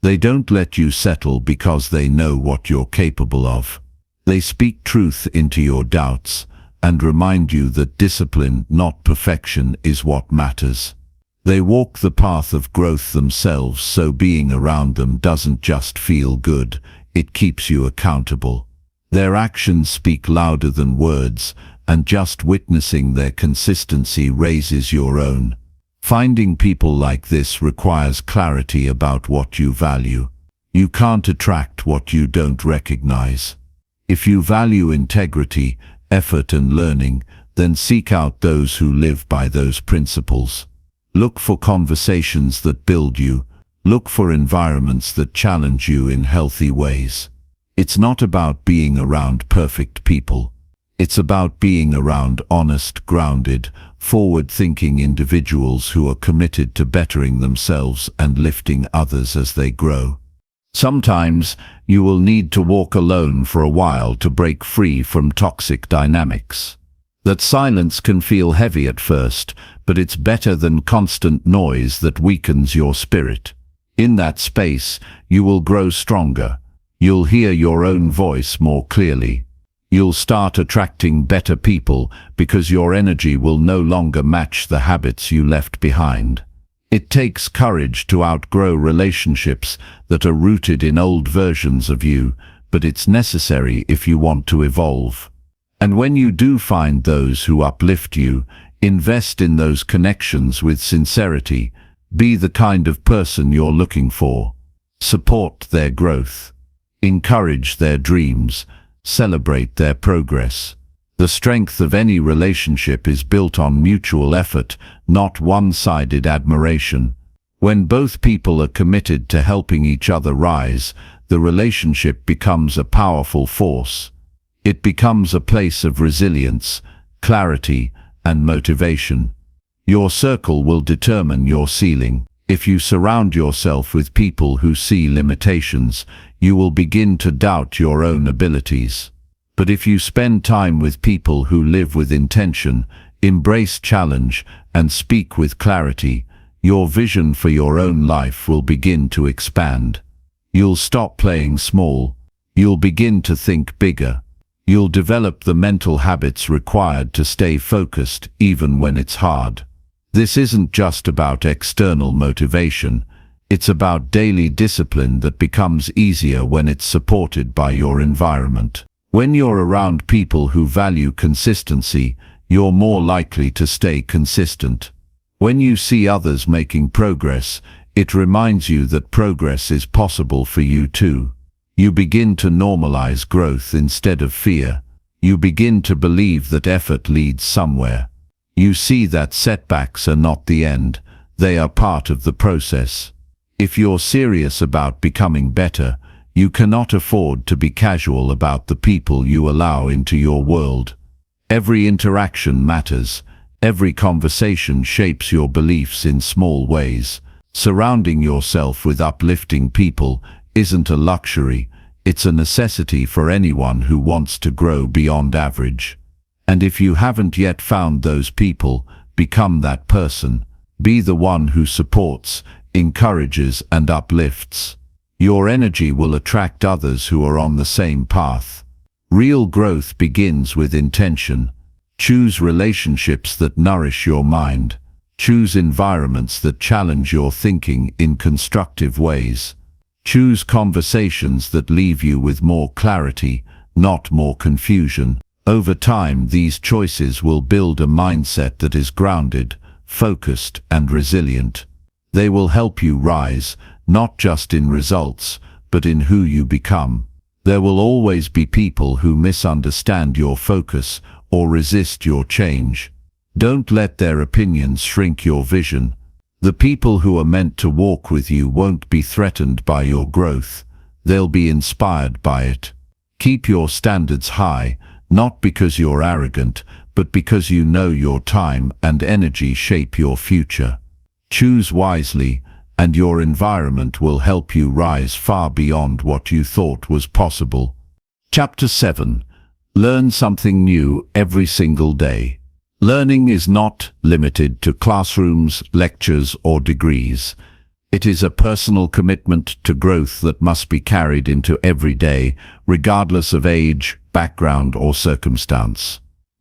They don't let you settle because they know what you're capable of. They speak truth into your doubts and remind you that discipline, not perfection, is what matters. They walk the path of growth themselves, so being around them doesn't just feel good, it keeps you accountable. Their actions speak louder than words, and just witnessing their consistency raises your own. Finding people like this requires clarity about what you value. You can't attract what you don't recognize. If you value integrity, effort and learning, then seek out those who live by those principles. Look for conversations that build you. Look for environments that challenge you in healthy ways. It's not about being around perfect people. It's about being around honest, grounded, forward-thinking individuals who are committed to bettering themselves and lifting others as they grow. Sometimes you will need to walk alone for a while to break free from toxic dynamics. That silence can feel heavy at first, but it's better than constant noise that weakens your spirit. In that space, you will grow stronger. You'll hear your own voice more clearly. You'll start attracting better people because your energy will no longer match the habits you left behind. It takes courage to outgrow relationships that are rooted in old versions of you, but it's necessary if you want to evolve. And when you do find those who uplift you, invest in those connections with sincerity. Be the kind of person you're looking for. Support their growth. Encourage their dreams. Celebrate their progress. The strength of any relationship is built on mutual effort, not one-sided admiration. When both people are committed to helping each other rise, the relationship becomes a powerful force. It becomes a place of resilience, clarity, and motivation. Your circle will determine your ceiling. If you surround yourself with people who see limitations, you will begin to doubt your own abilities. But if you spend time with people who live with intention, embrace challenge, and speak with clarity, your vision for your own life will begin to expand. You'll stop playing small. You'll begin to think bigger. You'll develop the mental habits required to stay focused even when it's hard. This isn't just about external motivation. It's about daily discipline that becomes easier when it's supported by your environment. When you're around people who value consistency, you're more likely to stay consistent. When you see others making progress, it reminds you that progress is possible for you too. You begin to normalize growth instead of fear. You begin to believe that effort leads somewhere. You see that setbacks are not the end, they are part of the process. If you're serious about becoming better, you cannot afford to be casual about the people you allow into your world. Every interaction matters. Every conversation shapes your beliefs in small ways. Surrounding yourself with uplifting people isn't a luxury, it's a necessity for anyone who wants to grow beyond average. And if you haven't yet found those people, become that person. Be the one who supports, encourages, and uplifts. Your energy will attract others who are on the same path. Real growth begins with intention. Choose relationships that nourish your mind. Choose environments that challenge your thinking in constructive ways. Choose conversations that leave you with more clarity, not more confusion. Over time, these choices will build a mindset that is grounded, focused, and resilient. They will help you rise, not just in results, but in who you become. There will always be people who misunderstand your focus or resist your change. Don't let their opinions shrink your vision. The people who are meant to walk with you won't be threatened by your growth. They'll be inspired by it. Keep your standards high, not because you're arrogant, but because you know your time and energy shape your future. Choose wisely, and your environment will help you rise far beyond what you thought was possible. Chapter 7. Learn something new every single day. Learning is not limited to classrooms, lectures, or degrees. It is a personal commitment to growth that must be carried into every day, regardless of age, background, or circumstance.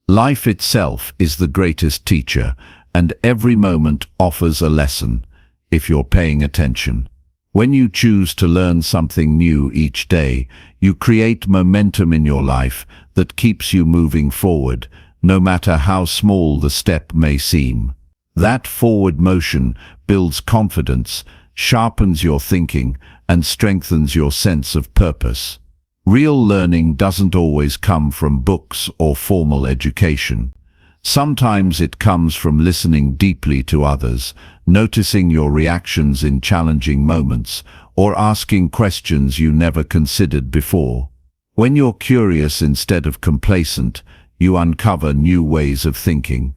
Life itself is the greatest teacher, and every moment offers a lesson, if you're paying attention. When you choose to learn something new each day, you create momentum in your life that keeps you moving forward, no matter how small the step may seem. That forward motion builds confidence, sharpens your thinking, and strengthens your sense of purpose. Real learning doesn't always come from books or formal education. Sometimes it comes from listening deeply to others, noticing your reactions in challenging moments, or asking questions you never considered before. When you're curious instead of complacent, you uncover new ways of thinking.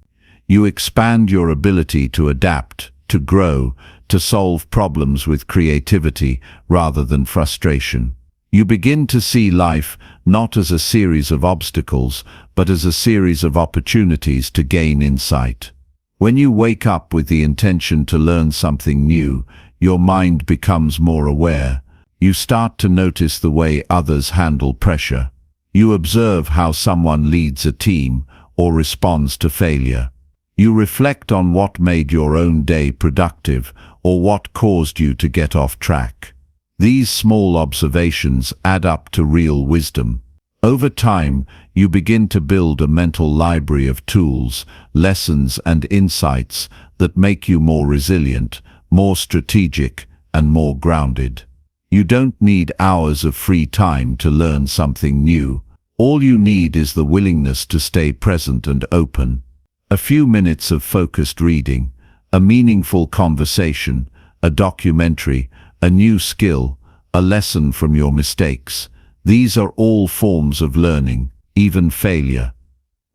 You expand your ability to adapt, to grow, to solve problems with creativity rather than frustration. You begin to see life not as a series of obstacles, but as a series of opportunities to gain insight. When you wake up with the intention to learn something new, your mind becomes more aware. You start to notice the way others handle pressure. You observe how someone leads a team or responds to failure. You reflect on what made your own day productive or what caused you to get off track. These small observations add up to real wisdom. Over time, you begin to build a mental library of tools, lessons, and insights that make you more resilient, more strategic, and more grounded. You don't need hours of free time to learn something new. All you need is the willingness to stay present and open. A few minutes of focused reading, a meaningful conversation, a documentary, a new skill, a lesson from your mistakes. These are all forms of learning, even failure.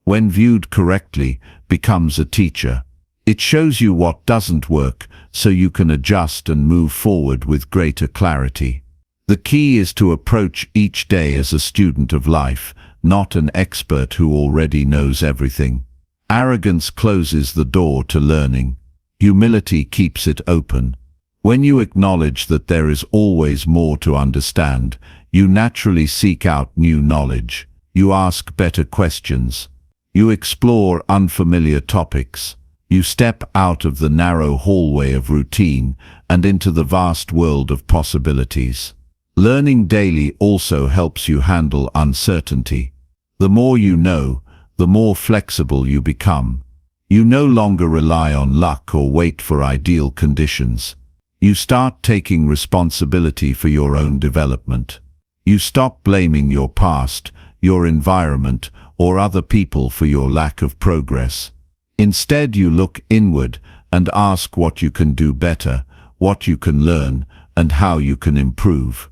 When viewed correctly, becomes a teacher. It shows you what doesn't work, so you can adjust and move forward with greater clarity. The key is to approach each day as a student of life, not an expert who already knows everything. Arrogance closes the door to learning. Humility keeps it open. When you acknowledge that there is always more to understand, you naturally seek out new knowledge. You ask better questions. You explore unfamiliar topics. You step out of the narrow hallway of routine and into the vast world of possibilities. Learning daily also helps you handle uncertainty. The more you know, the more flexible you become. You no longer rely on luck or wait for ideal conditions. You start taking responsibility for your own development. You stop blaming your past, your environment, or other people for your lack of progress. Instead, you look inward and ask what you can do better, what you can learn, and how you can improve.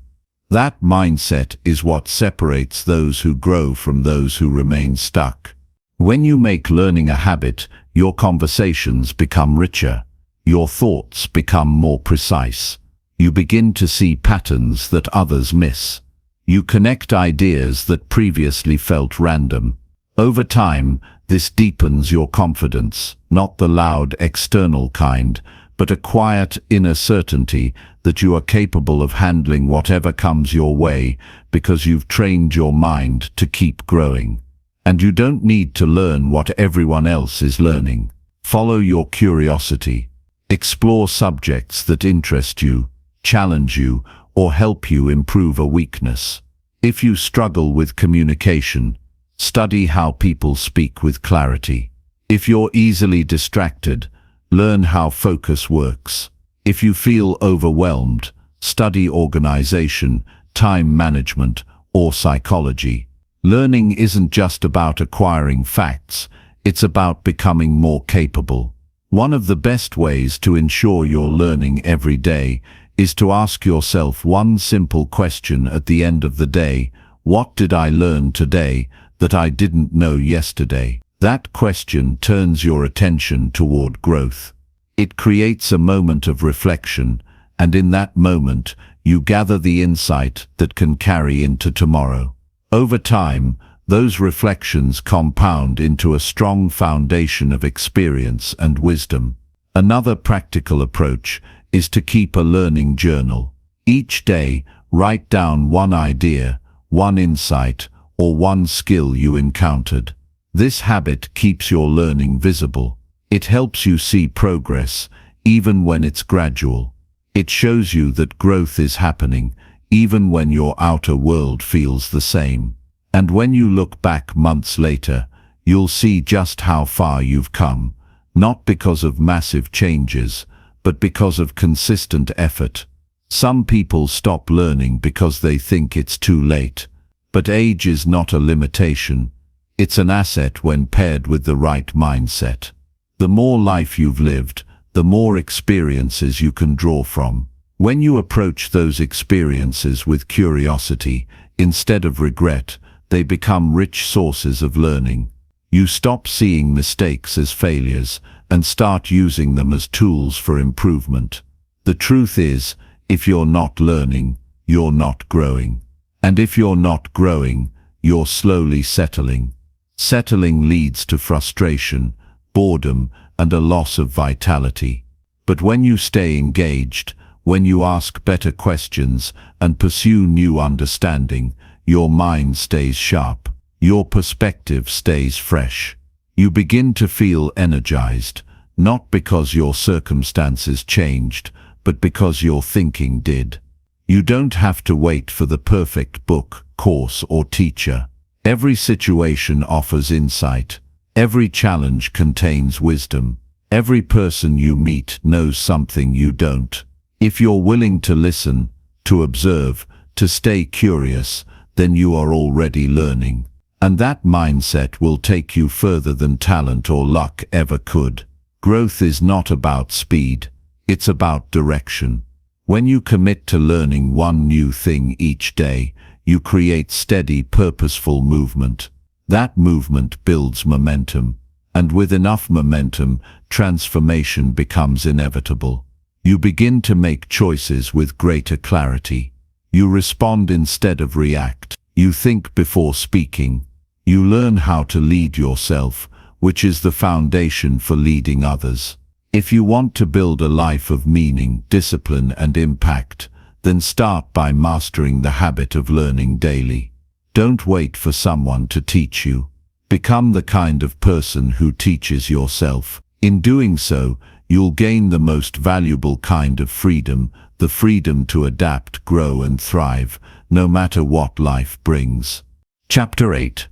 That mindset is what separates those who grow from those who remain stuck. When you make learning a habit, your conversations become richer. Your thoughts become more precise. You begin to see patterns that others miss. You connect ideas that previously felt random. Over time, this deepens your confidence, not the loud external kind, but a quiet inner certainty that you are capable of handling whatever comes your way because you've trained your mind to keep growing. And you don't need to learn what everyone else is learning. Follow your curiosity. Explore subjects that interest you, challenge you, or help you improve a weakness. If you struggle with communication, study how people speak with clarity. If you're easily distracted, learn how focus works. If you feel overwhelmed, study organization, time management, or psychology. Learning isn't just about acquiring facts, it's about becoming more capable. One of the best ways to ensure you're learning every day is to ask yourself one simple question at the end of the day: what did I learn today that I didn't know yesterday? That question turns your attention toward growth. It creates a moment of reflection, and in that moment, you gather the insight that can carry into tomorrow. Over time, those reflections compound into a strong foundation of experience and wisdom. Another practical approach is to keep a learning journal. Each day, write down one idea, one insight, or one skill you encountered. This habit keeps your learning visible. It helps you see progress, even when it's gradual. It shows you that growth is happening, even when your outer world feels the same. And when you look back months later, you'll see just how far you've come, not because of massive changes, but because of consistent effort. Some people stop learning because they think it's too late. But age is not a limitation. It's an asset when paired with the right mindset. The more life you've lived, the more experiences you can draw from. When you approach those experiences with curiosity, instead of regret, they become rich sources of learning. You stop seeing mistakes as failures and start using them as tools for improvement. The truth is, if you're not learning, you're not growing. And if you're not growing, you're slowly settling. Settling leads to frustration, boredom, and a loss of vitality. But when you stay engaged, when you ask better questions and pursue new understanding, your mind stays sharp. Your perspective stays fresh. You begin to feel energized, not because your circumstances changed, but because your thinking did. You don't have to wait for the perfect book, course, or teacher. Every situation offers insight. Every challenge contains wisdom. Every person you meet knows something you don't. If you're willing to listen, to observe, to stay curious, then you are already learning. And that mindset will take you further than talent or luck ever could. Growth is not about speed, it's about direction. When you commit to learning one new thing each day, you create steady, purposeful movement. That movement builds momentum, and with enough momentum, transformation becomes inevitable. You begin to make choices with greater clarity. You respond instead of react. You think before speaking. You learn how to lead yourself, which is the foundation for leading others. If you want to build a life of meaning, discipline, and impact, then start by mastering the habit of learning daily. Don't wait for someone to teach you. Become the kind of person who teaches yourself. In doing so, you'll gain the most valuable kind of freedom, the freedom to adapt, grow, and thrive, no matter what life brings. Chapter 8.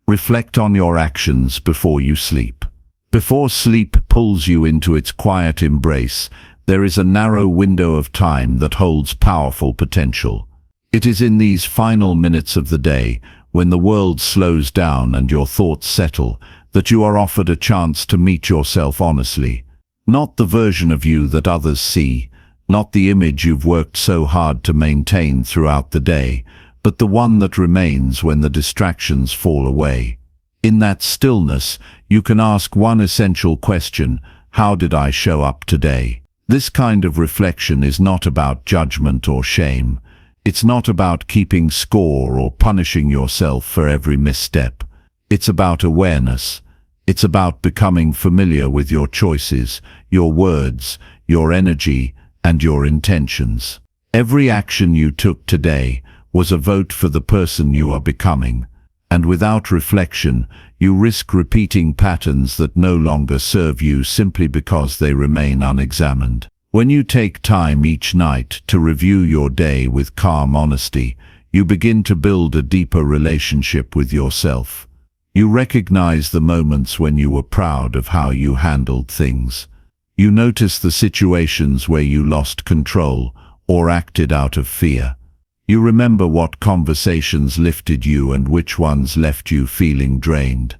Reflect on your actions before you sleep. Before sleep pulls you into its quiet embrace, there is a narrow window of time that holds powerful potential. It is in these final minutes of the day, when the world slows down and your thoughts settle, that you are offered a chance to meet yourself honestly. Not the version of you that others see, not the image you've worked so hard to maintain throughout the day, but the one that remains when the distractions fall away. In that stillness, you can ask one essential question: how did I show up today? This kind of reflection is not about judgment or shame. It's not about keeping score or punishing yourself for every misstep. It's about awareness. It's about becoming familiar with your choices, your words, your energy, and your intentions. Every action you took today was a vote for the person you are becoming, and without reflection, you risk repeating patterns that no longer serve you simply because they remain unexamined. When you take time each night to review your day with calm honesty, you begin to build a deeper relationship with yourself. You recognize the moments when you were proud of how you handled things. You notice the situations where you lost control or acted out of fear. You remember what conversations lifted you and which ones left you feeling drained.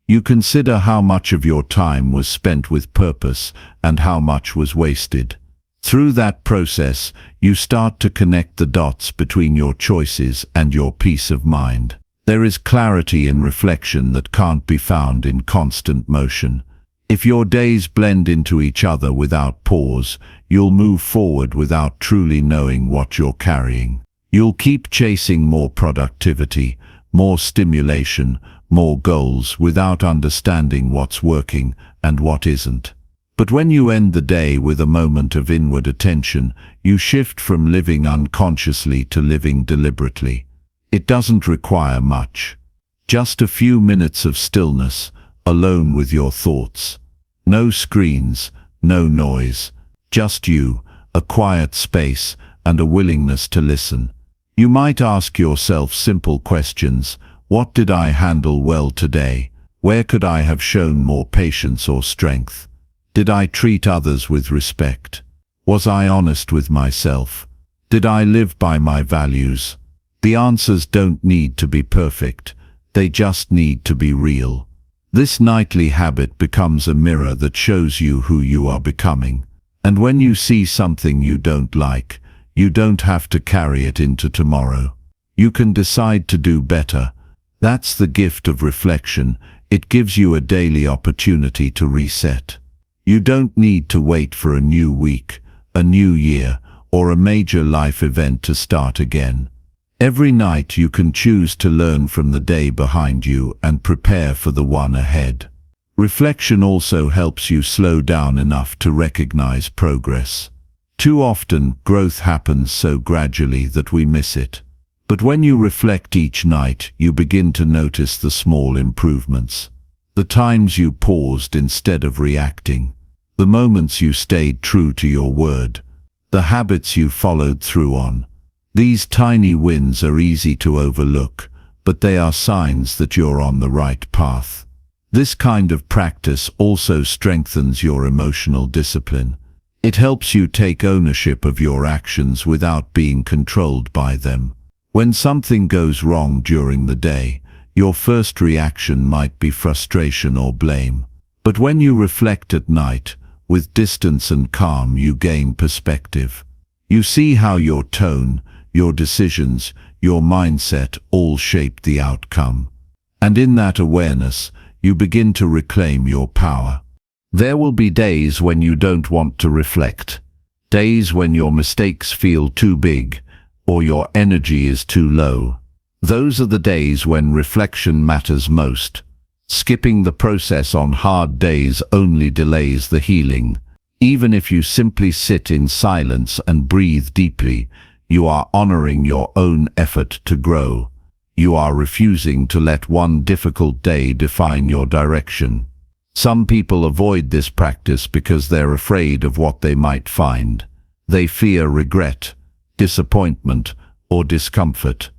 You consider how much of your time was spent with purpose and how much was wasted. Through that process, you start to connect the dots between your choices and your peace of mind. There is clarity in reflection that can't be found in constant motion. If your days blend into each other without pause, you'll move forward without truly knowing what you're carrying. You'll keep chasing more productivity, more stimulation, more goals without understanding what's working and what isn't. But when you end the day with a moment of inward attention, you shift from living unconsciously to living deliberately. It doesn't require much. Just a few minutes of stillness, alone with your thoughts. No screens, no noise, just you, a quiet space, and a willingness to listen. You might ask yourself simple questions. What did I handle well today? Where could I have shown more patience or strength? Did I treat others with respect? Was I honest with myself? Did I live by my values? The answers don't need to be perfect. They just need to be real. This nightly habit becomes a mirror that shows you who you are becoming. And when you see something you don't like, you don't have to carry it into tomorrow. You can decide to do better. That's the gift of reflection. It gives you a daily opportunity to reset. You don't need to wait for a new week, a new year, or a major life event to start again. Every night you can choose to learn from the day behind you and prepare for the one ahead. Reflection also helps you slow down enough to recognize progress. Too often, growth happens so gradually that we miss it. But when you reflect each night, you begin to notice the small improvements. The times you paused instead of reacting. The moments you stayed true to your word. The habits you followed through on. These tiny wins are easy to overlook, but they are signs that you're on the right path. This kind of practice also strengthens your emotional discipline. It helps you take ownership of your actions without being controlled by them. When something goes wrong during the day, your first reaction might be frustration or blame. But when you reflect at night, with distance and calm, you gain perspective. You see how your tone, your decisions, your mindset all shaped the outcome. And in that awareness, you begin to reclaim your power. There will be days when you don't want to reflect. Days when your mistakes feel too big, or your energy is too low. Those are the days when reflection matters most. Skipping the process on hard days only delays the healing. Even if you simply sit in silence and breathe deeply, you are honoring your own effort to grow. You are refusing to let one difficult day define your direction. Some people avoid this practice because they're afraid of what they might find. They fear regret, disappointment, or discomfort.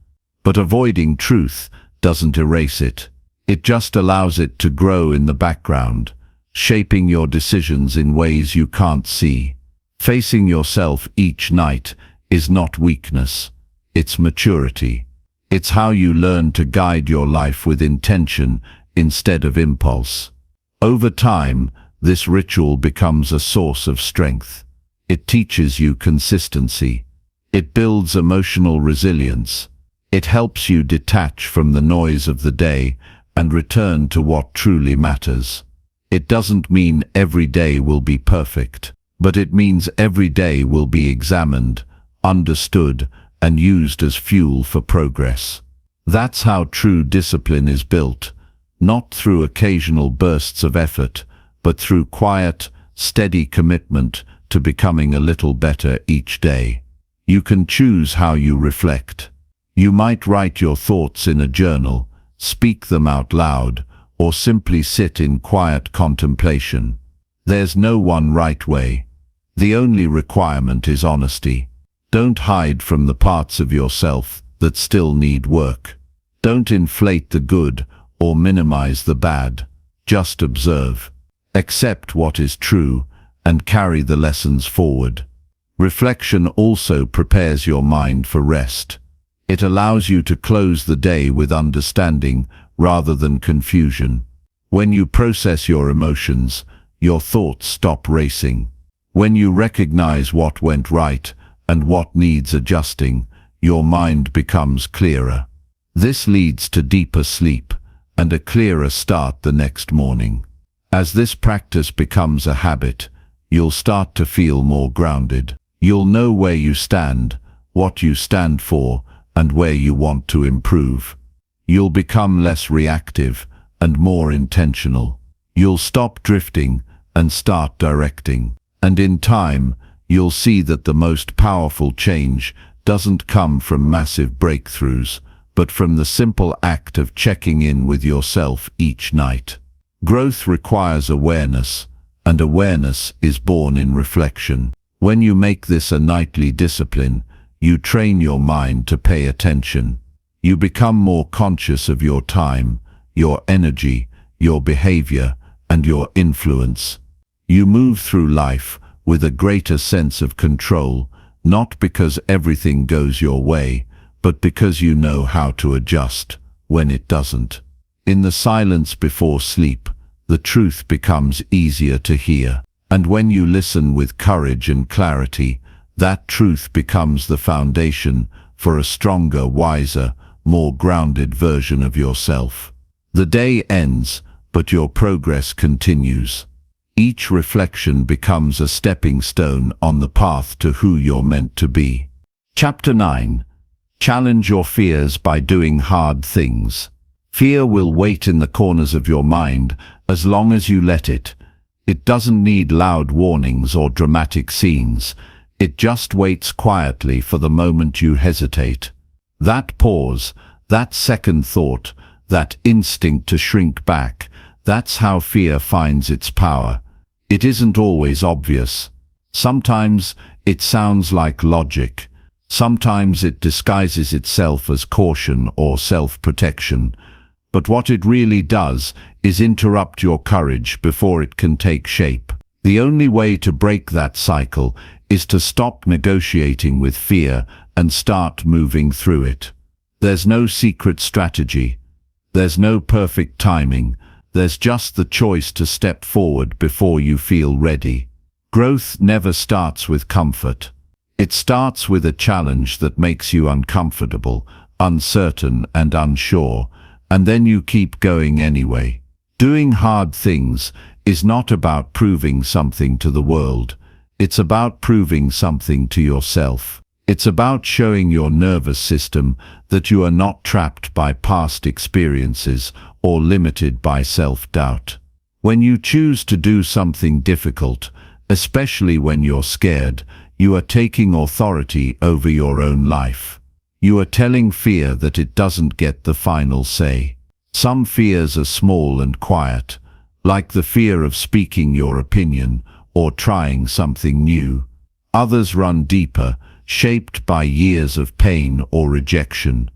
But avoiding truth doesn't erase it. It just allows it to grow in the background, shaping your decisions in ways you can't see. Facing yourself each night is not weakness, it's maturity. It's how you learn to guide your life with intention instead of impulse. Over time, this ritual becomes a source of strength. It teaches you consistency. It builds emotional resilience. It helps you detach from the noise of the day and return to what truly matters. It doesn't mean every day will be perfect, but it means every day will be examined, understood, and used as fuel for progress. That's how true discipline is built, not through occasional bursts of effort, but through quiet, steady commitment to becoming a little better each day. You can choose how you reflect. You might write your thoughts in a journal, speak them out loud, or simply sit in quiet contemplation. There's no one right way. The only requirement is honesty. Don't hide from the parts of yourself that still need work. Don't inflate the good or minimize the bad. Just observe. Accept what is true and carry the lessons forward. Reflection also prepares your mind for rest. It allows you to close the day with understanding rather than confusion. When you process your emotions, your thoughts stop racing. When you recognize what went right and what needs adjusting, your mind becomes clearer. This leads to deeper sleep and a clearer start the next morning. As this practice becomes a habit, you'll start to feel more grounded. You'll know where you stand, what you stand for, and where you want to improve. You'll become less reactive and more intentional. You'll stop drifting and start directing. And in time, you'll see that the most powerful change doesn't come from massive breakthroughs, but from the simple act of checking in with yourself each night. Growth requires awareness, and awareness is born in reflection. When you make this a nightly discipline, you train your mind to pay attention. You become more conscious of your time, your energy, your behavior, and your influence. You move through life with a greater sense of control, not because everything goes your way, but because you know how to adjust when it doesn't. In the silence before sleep, the truth becomes easier to hear. And when you listen with courage and clarity, that truth becomes the foundation for a stronger, wiser, more grounded version of yourself. The day ends, but your progress continues. Each reflection becomes a stepping stone on the path to who you're meant to be. Chapter 9. Challenge your fears by doing hard things. Fear will wait in the corners of your mind as long as you let it. It doesn't need loud warnings or dramatic scenes. It just waits quietly for the moment you hesitate. That pause, that second thought, that instinct to shrink back, that's how fear finds its power. It isn't always obvious. Sometimes it sounds like logic. Sometimes it disguises itself as caution or self-protection. But what it really does is interrupt your courage before it can take shape. The only way to break that cycle is to stop negotiating with fear and start moving through it. There's no secret strategy. There's no perfect timing. There's just the choice to step forward before you feel ready. Growth never starts with comfort. It starts with a challenge that makes you uncomfortable, uncertain, and unsure. And then you keep going anyway. Doing hard things is not about proving something to the world. It's about proving something to yourself. It's about showing your nervous system that you are not trapped by past experiences or limited by self-doubt. When you choose to do something difficult, especially when you're scared, you are taking authority over your own life. You are telling fear that it doesn't get the final say. Some fears are small and quiet, like the fear of speaking your opinion or trying something new. Others run deeper, shaped by years of pain or rejection.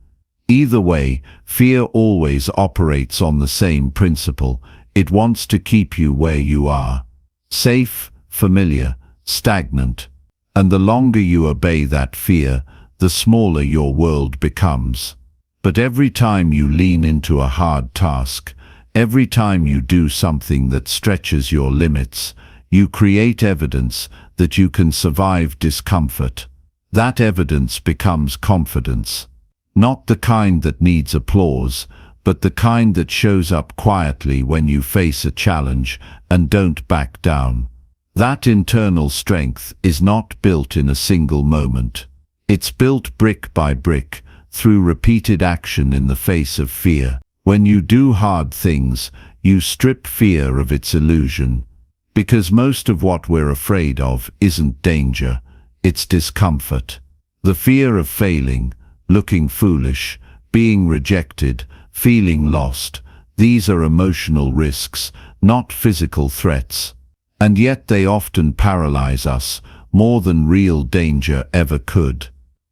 Either way, fear always operates on the same principle. It wants to keep you where you are. Safe, familiar, stagnant. And the longer you obey that fear, the smaller your world becomes. But every time you lean into a hard task, every time you do something that stretches your limits, you create evidence that you can survive discomfort. That evidence becomes confidence. Not the kind that needs applause, but the kind that shows up quietly when you face a challenge and don't back down. That internal strength is not built in a single moment. It's built brick by brick, through repeated action in the face of fear. When you do hard things, you strip fear of its illusion. Because most of what we're afraid of isn't danger, it's discomfort. The fear of failing, looking foolish, being rejected, feeling lost. These are emotional risks, not physical threats. And yet they often paralyze us, more than real danger ever could.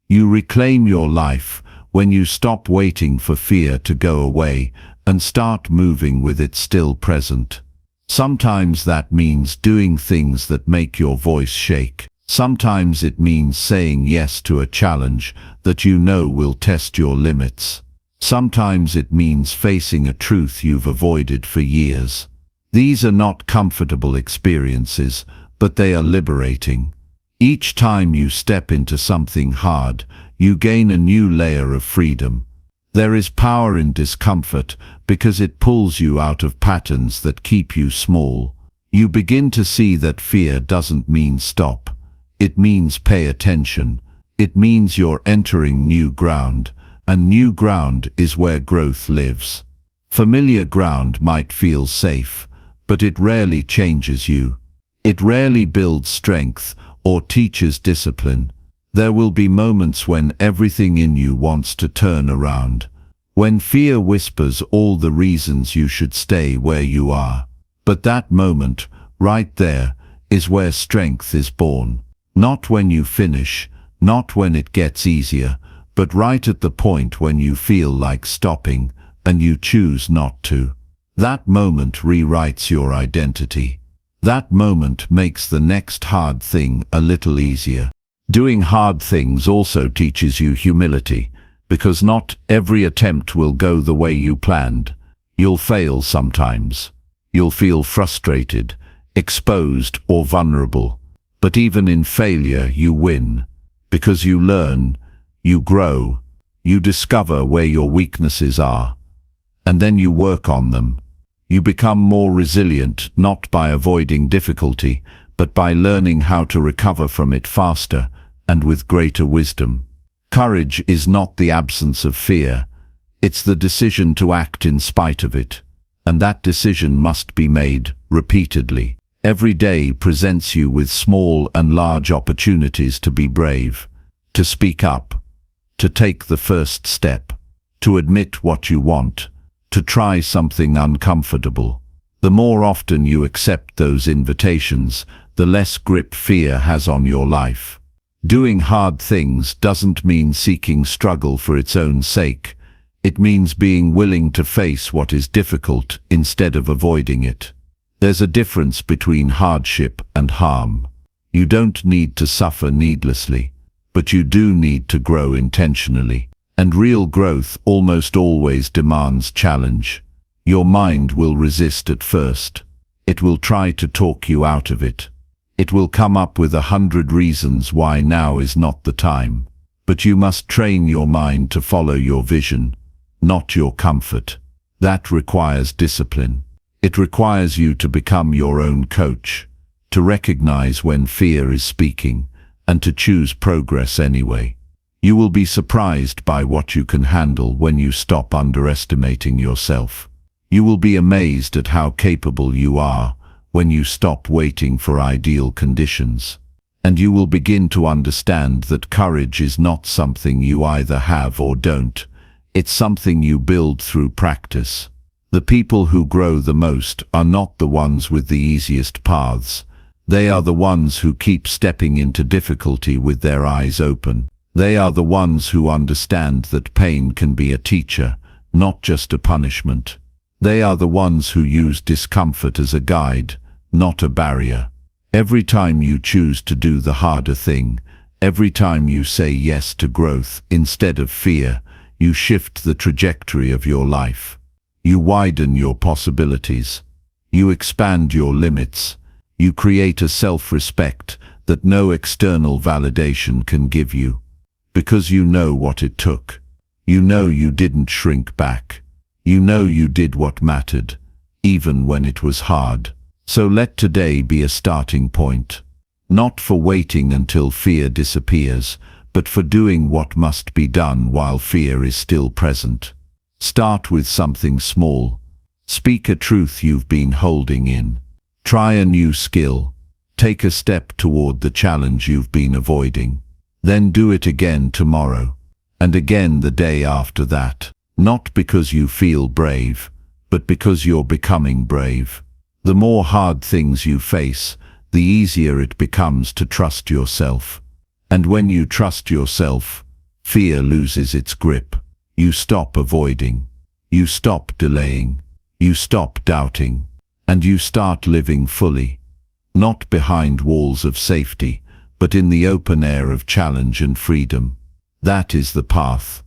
You reclaim your life when you stop waiting for fear to go away and start moving with it still present. Sometimes that means doing things that make your voice shake. Sometimes it means saying yes to a challenge that you know will test your limits. Sometimes it means facing a truth you've avoided for years. These are not comfortable experiences, but they are liberating. Each time you step into something hard, you gain a new layer of freedom. There is power in discomfort because it pulls you out of patterns that keep you small. You begin to see that fear doesn't mean stop. It means pay attention. It means you're entering new ground, and new ground is where growth lives. Familiar ground might feel safe, but it rarely changes you. It rarely builds strength or teaches discipline. There will be moments when everything in you wants to turn around, when fear whispers all the reasons you should stay where you are. But that moment, right there, is where strength is born. Not when you finish, not when it gets easier, but right at the point when you feel like stopping, and you choose not to. That moment rewrites your identity. That moment makes the next hard thing a little easier. Doing hard things also teaches you humility, because not every attempt will go the way you planned. You'll fail sometimes. You'll feel frustrated, exposed, or vulnerable. But even in failure, you win, because you learn, you grow, you discover where your weaknesses are, and then you work on them. You become more resilient, not by avoiding difficulty, but by learning how to recover from it faster and with greater wisdom. Courage is not the absence of fear. It's the decision to act in spite of it. And that decision must be made repeatedly. Every day presents you with small and large opportunities to be brave, to speak up, to take the first step, to admit what you want, to try something uncomfortable. The more often you accept those invitations, the less grip fear has on your life. Doing hard things doesn't mean seeking struggle for its own sake. It means being willing to face what is difficult instead of avoiding it. There's a difference between hardship and harm. You don't need to suffer needlessly, but you do need to grow intentionally. And real growth almost always demands challenge. Your mind will resist at first. It will try to talk you out of it. It will come up with 100 reasons why now is not the time. But you must train your mind to follow your vision, not your comfort. That requires discipline. It requires you to become your own coach, to recognize when fear is speaking, and to choose progress anyway. You will be surprised by what you can handle when you stop underestimating yourself. You will be amazed at how capable you are when you stop waiting for ideal conditions. And you will begin to understand that courage is not something you either have or don't. It's something you build through practice. The people who grow the most are not the ones with the easiest paths. They are the ones who keep stepping into difficulty with their eyes open. They are the ones who understand that pain can be a teacher, not just a punishment. They are the ones who use discomfort as a guide, not a barrier. Every time you choose to do the harder thing, every time you say yes to growth instead of fear, you shift the trajectory of your life. You widen your possibilities. You expand your limits. You create a self-respect that no external validation can give you. Because you know what it took. You know you didn't shrink back. You know you did what mattered, even when it was hard. So let today be a starting point. Not for waiting until fear disappears, but for doing what must be done while fear is still present. Start with something small. Speak a truth you've been holding in. Try a new skill. Take a step toward the challenge you've been avoiding. Then do it again tomorrow, and again the day after that. Not because you feel brave, but because you're becoming brave. The more hard things you face, the easier it becomes to trust yourself. And when you trust yourself, fear loses its grip. You stop avoiding. You stop delaying. You stop doubting. And you start living fully. Not behind walls of safety, but in the open air of challenge and freedom. That is the path.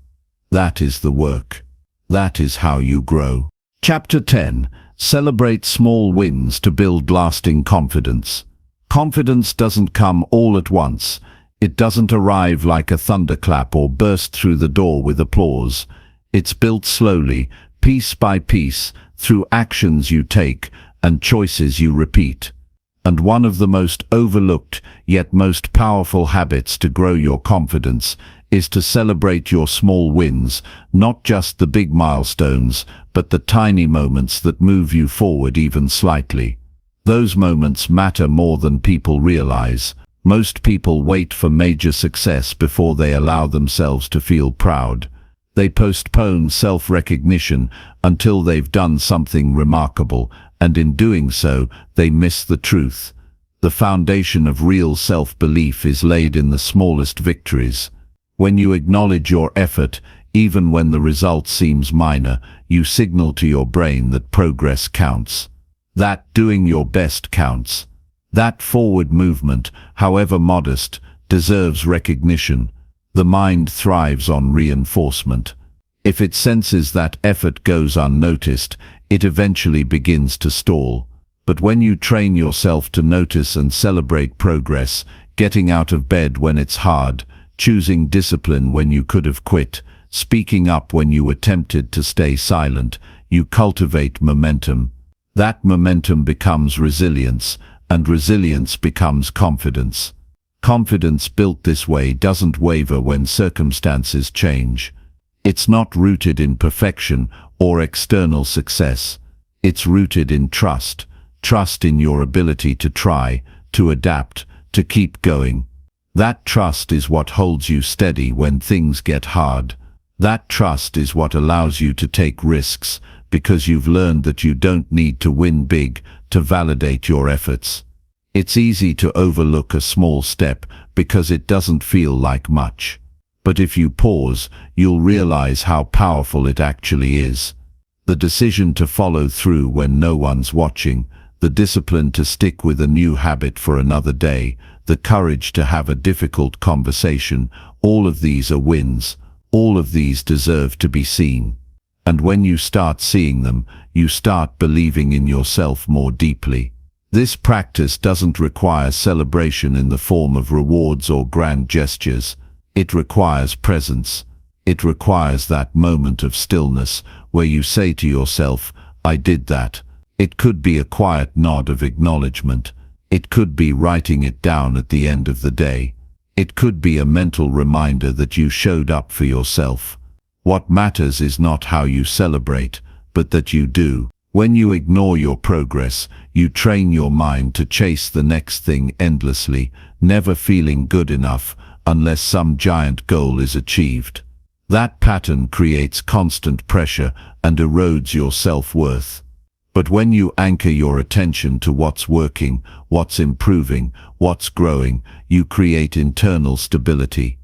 That is the work. That is how you grow. Chapter 10. Celebrate small wins to build lasting confidence. Confidence doesn't come all at once. It doesn't arrive like a thunderclap or burst through the door with applause. It's built slowly, piece by piece, through actions you take and choices you repeat. And one of the most overlooked yet most powerful habits to grow your confidence is to celebrate your small wins, not just the big milestones, but the tiny moments that move you forward even slightly. Those moments matter more than people realize. Most people wait for major success before they allow themselves to feel proud. They postpone self-recognition until they've done something remarkable, and in doing so, they miss the truth. The foundation of real self-belief is laid in the smallest victories. When you acknowledge your effort, even when the result seems minor, you signal to your brain that progress counts. That doing your best counts. That forward movement, however modest, deserves recognition. The mind thrives on reinforcement. If it senses that effort goes unnoticed, it eventually begins to stall. But when you train yourself to notice and celebrate progress, getting out of bed when it's hard, choosing discipline when you could have quit, speaking up when you were tempted to stay silent, you cultivate momentum. That momentum becomes resilience, and resilience becomes confidence. Confidence built this way doesn't waver when circumstances change. It's not rooted in perfection or external success. It's rooted in trust. Trust in your ability to try, to adapt, to keep going. That trust is what holds you steady when things get hard. That trust is what allows you to take risks, because you've learned that you don't need to win big to validate your efforts. It's easy to overlook a small step because it doesn't feel like much. But if you pause, you'll realize how powerful it actually is. The decision to follow through when no one's watching, the discipline to stick with a new habit for another day, the courage to have a difficult conversation, all of these are wins. All of these deserve to be seen. And when you start seeing them, you start believing in yourself more deeply. This practice doesn't require celebration in the form of rewards or grand gestures. It requires presence. It requires that moment of stillness where you say to yourself, "I did that." It could be a quiet nod of acknowledgement. It could be writing it down at the end of the day. It could be a mental reminder that you showed up for yourself. What matters is not how you celebrate, but that you do. When you ignore your progress, you train your mind to chase the next thing endlessly, never feeling good enough unless some giant goal is achieved. That pattern creates constant pressure and erodes your self-worth. But when you anchor your attention to what's working, what's improving, what's growing, you create internal stability.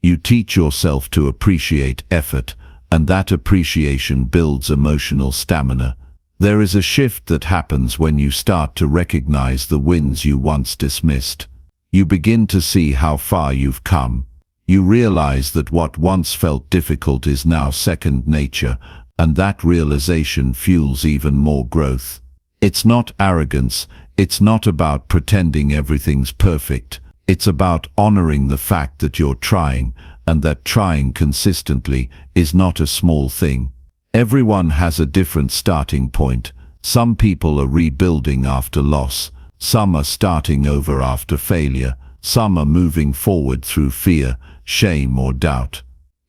You teach yourself to appreciate effort, and that appreciation builds emotional stamina. There is a shift that happens when you start to recognize the wins you once dismissed. You begin to see how far you've come. You realize that what once felt difficult is now second nature, and that realization fuels even more growth. It's not arrogance. It's not about pretending everything's perfect. It's about honoring the fact that you're trying, and that trying consistently is not a small thing. Everyone has a different starting point. Some people are rebuilding after loss, some are starting over after failure, some are moving forward through fear, shame or doubt.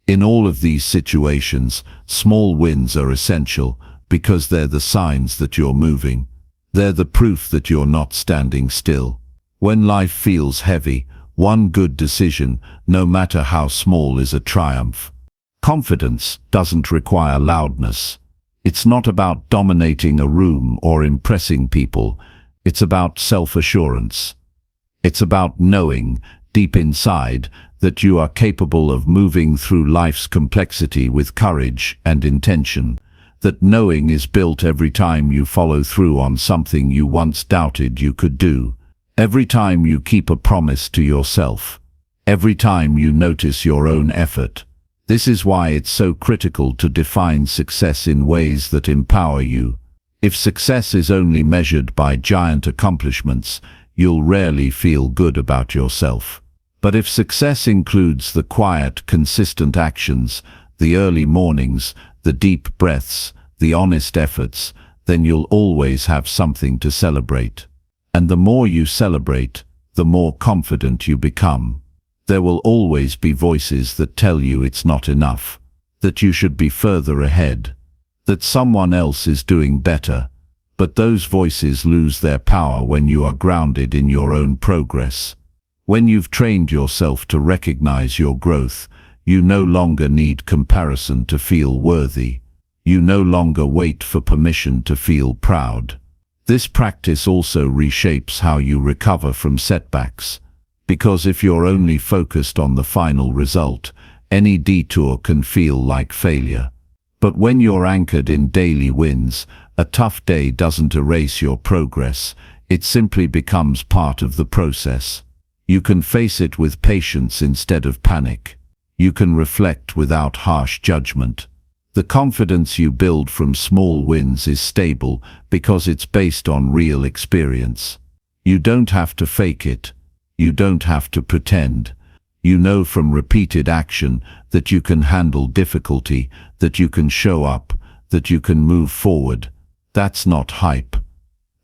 In all of these situations, small wins are essential because they're the signs that you're moving. They're the proof that you're not standing still. When life feels heavy, one good decision, no matter how small, is a triumph. Confidence doesn't require loudness. It's not about dominating a room or impressing people. It's about self-assurance. It's about knowing, deep inside, that you are capable of moving through life's complexity with courage and intention. That knowing is built every time you follow through on something you once doubted you could do. Every time you keep a promise to yourself. Every time you notice your own effort. This is why it's so critical to define success in ways that empower you. If success is only measured by giant accomplishments, you'll rarely feel good about yourself. But if success includes the quiet, consistent actions, the early mornings, the deep breaths, the honest efforts, then you'll always have something to celebrate. And the more you celebrate, the more confident you become. There will always be voices that tell you it's not enough, that you should be further ahead, that someone else is doing better. But those voices lose their power when you are grounded in your own progress. When you've trained yourself to recognize your growth, you no longer need comparison to feel worthy. You no longer wait for permission to feel proud. This practice also reshapes how you recover from setbacks. Because if you're only focused on the final result, any detour can feel like failure. But when you're anchored in daily wins, a tough day doesn't erase your progress. It simply becomes part of the process. You can face it with patience instead of panic. You can reflect without harsh judgment. The confidence you build from small wins is stable because it's based on real experience. You don't have to fake it. You don't have to pretend. You know from repeated action that you can handle difficulty, that you can show up, that you can move forward. That's not hype.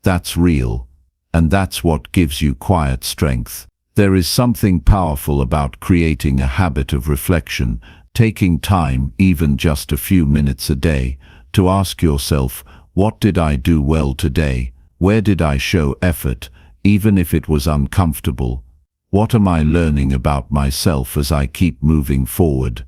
That's real. And that's what gives you quiet strength. There is something powerful about creating a habit of reflection, taking time, even just a few minutes a day, to ask yourself, what did I do well today? Where did I show effort, even if it was uncomfortable? What am I learning about myself as I keep moving forward?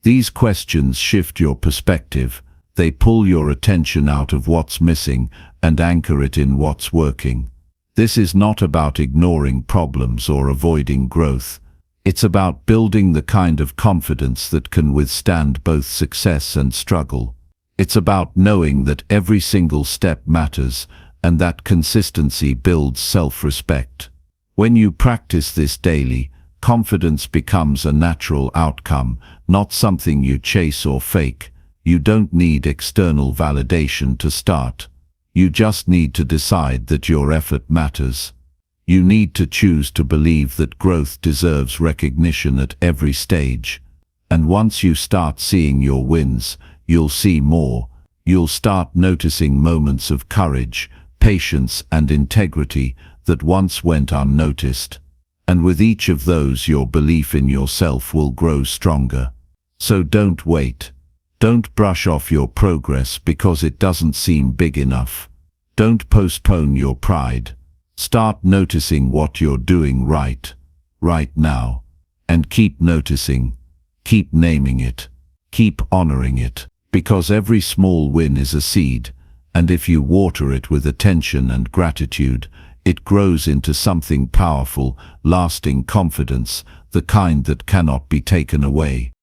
These questions shift your perspective. They pull your attention out of what's missing and anchor it in what's working. This is not about ignoring problems or avoiding growth. It's about building the kind of confidence that can withstand both success and struggle. It's about knowing that every single step matters and that consistency builds self-respect. When you practice this daily, confidence becomes a natural outcome, not something you chase or fake. You don't need external validation to start. You just need to decide that your effort matters. You need to choose to believe that growth deserves recognition at every stage. And once you start seeing your wins, you'll see more. You'll start noticing moments of courage, patience and integrity that once went unnoticed. And with each of those, your belief in yourself will grow stronger. So don't wait. Don't brush off your progress because it doesn't seem big enough. Don't postpone your pride. Start noticing what you're doing right now. And keep noticing. Keep naming it. Keep honoring it. Because every small win is a seed, and if you water it with attention and gratitude, it grows into something powerful, lasting confidence, the kind that cannot be taken away.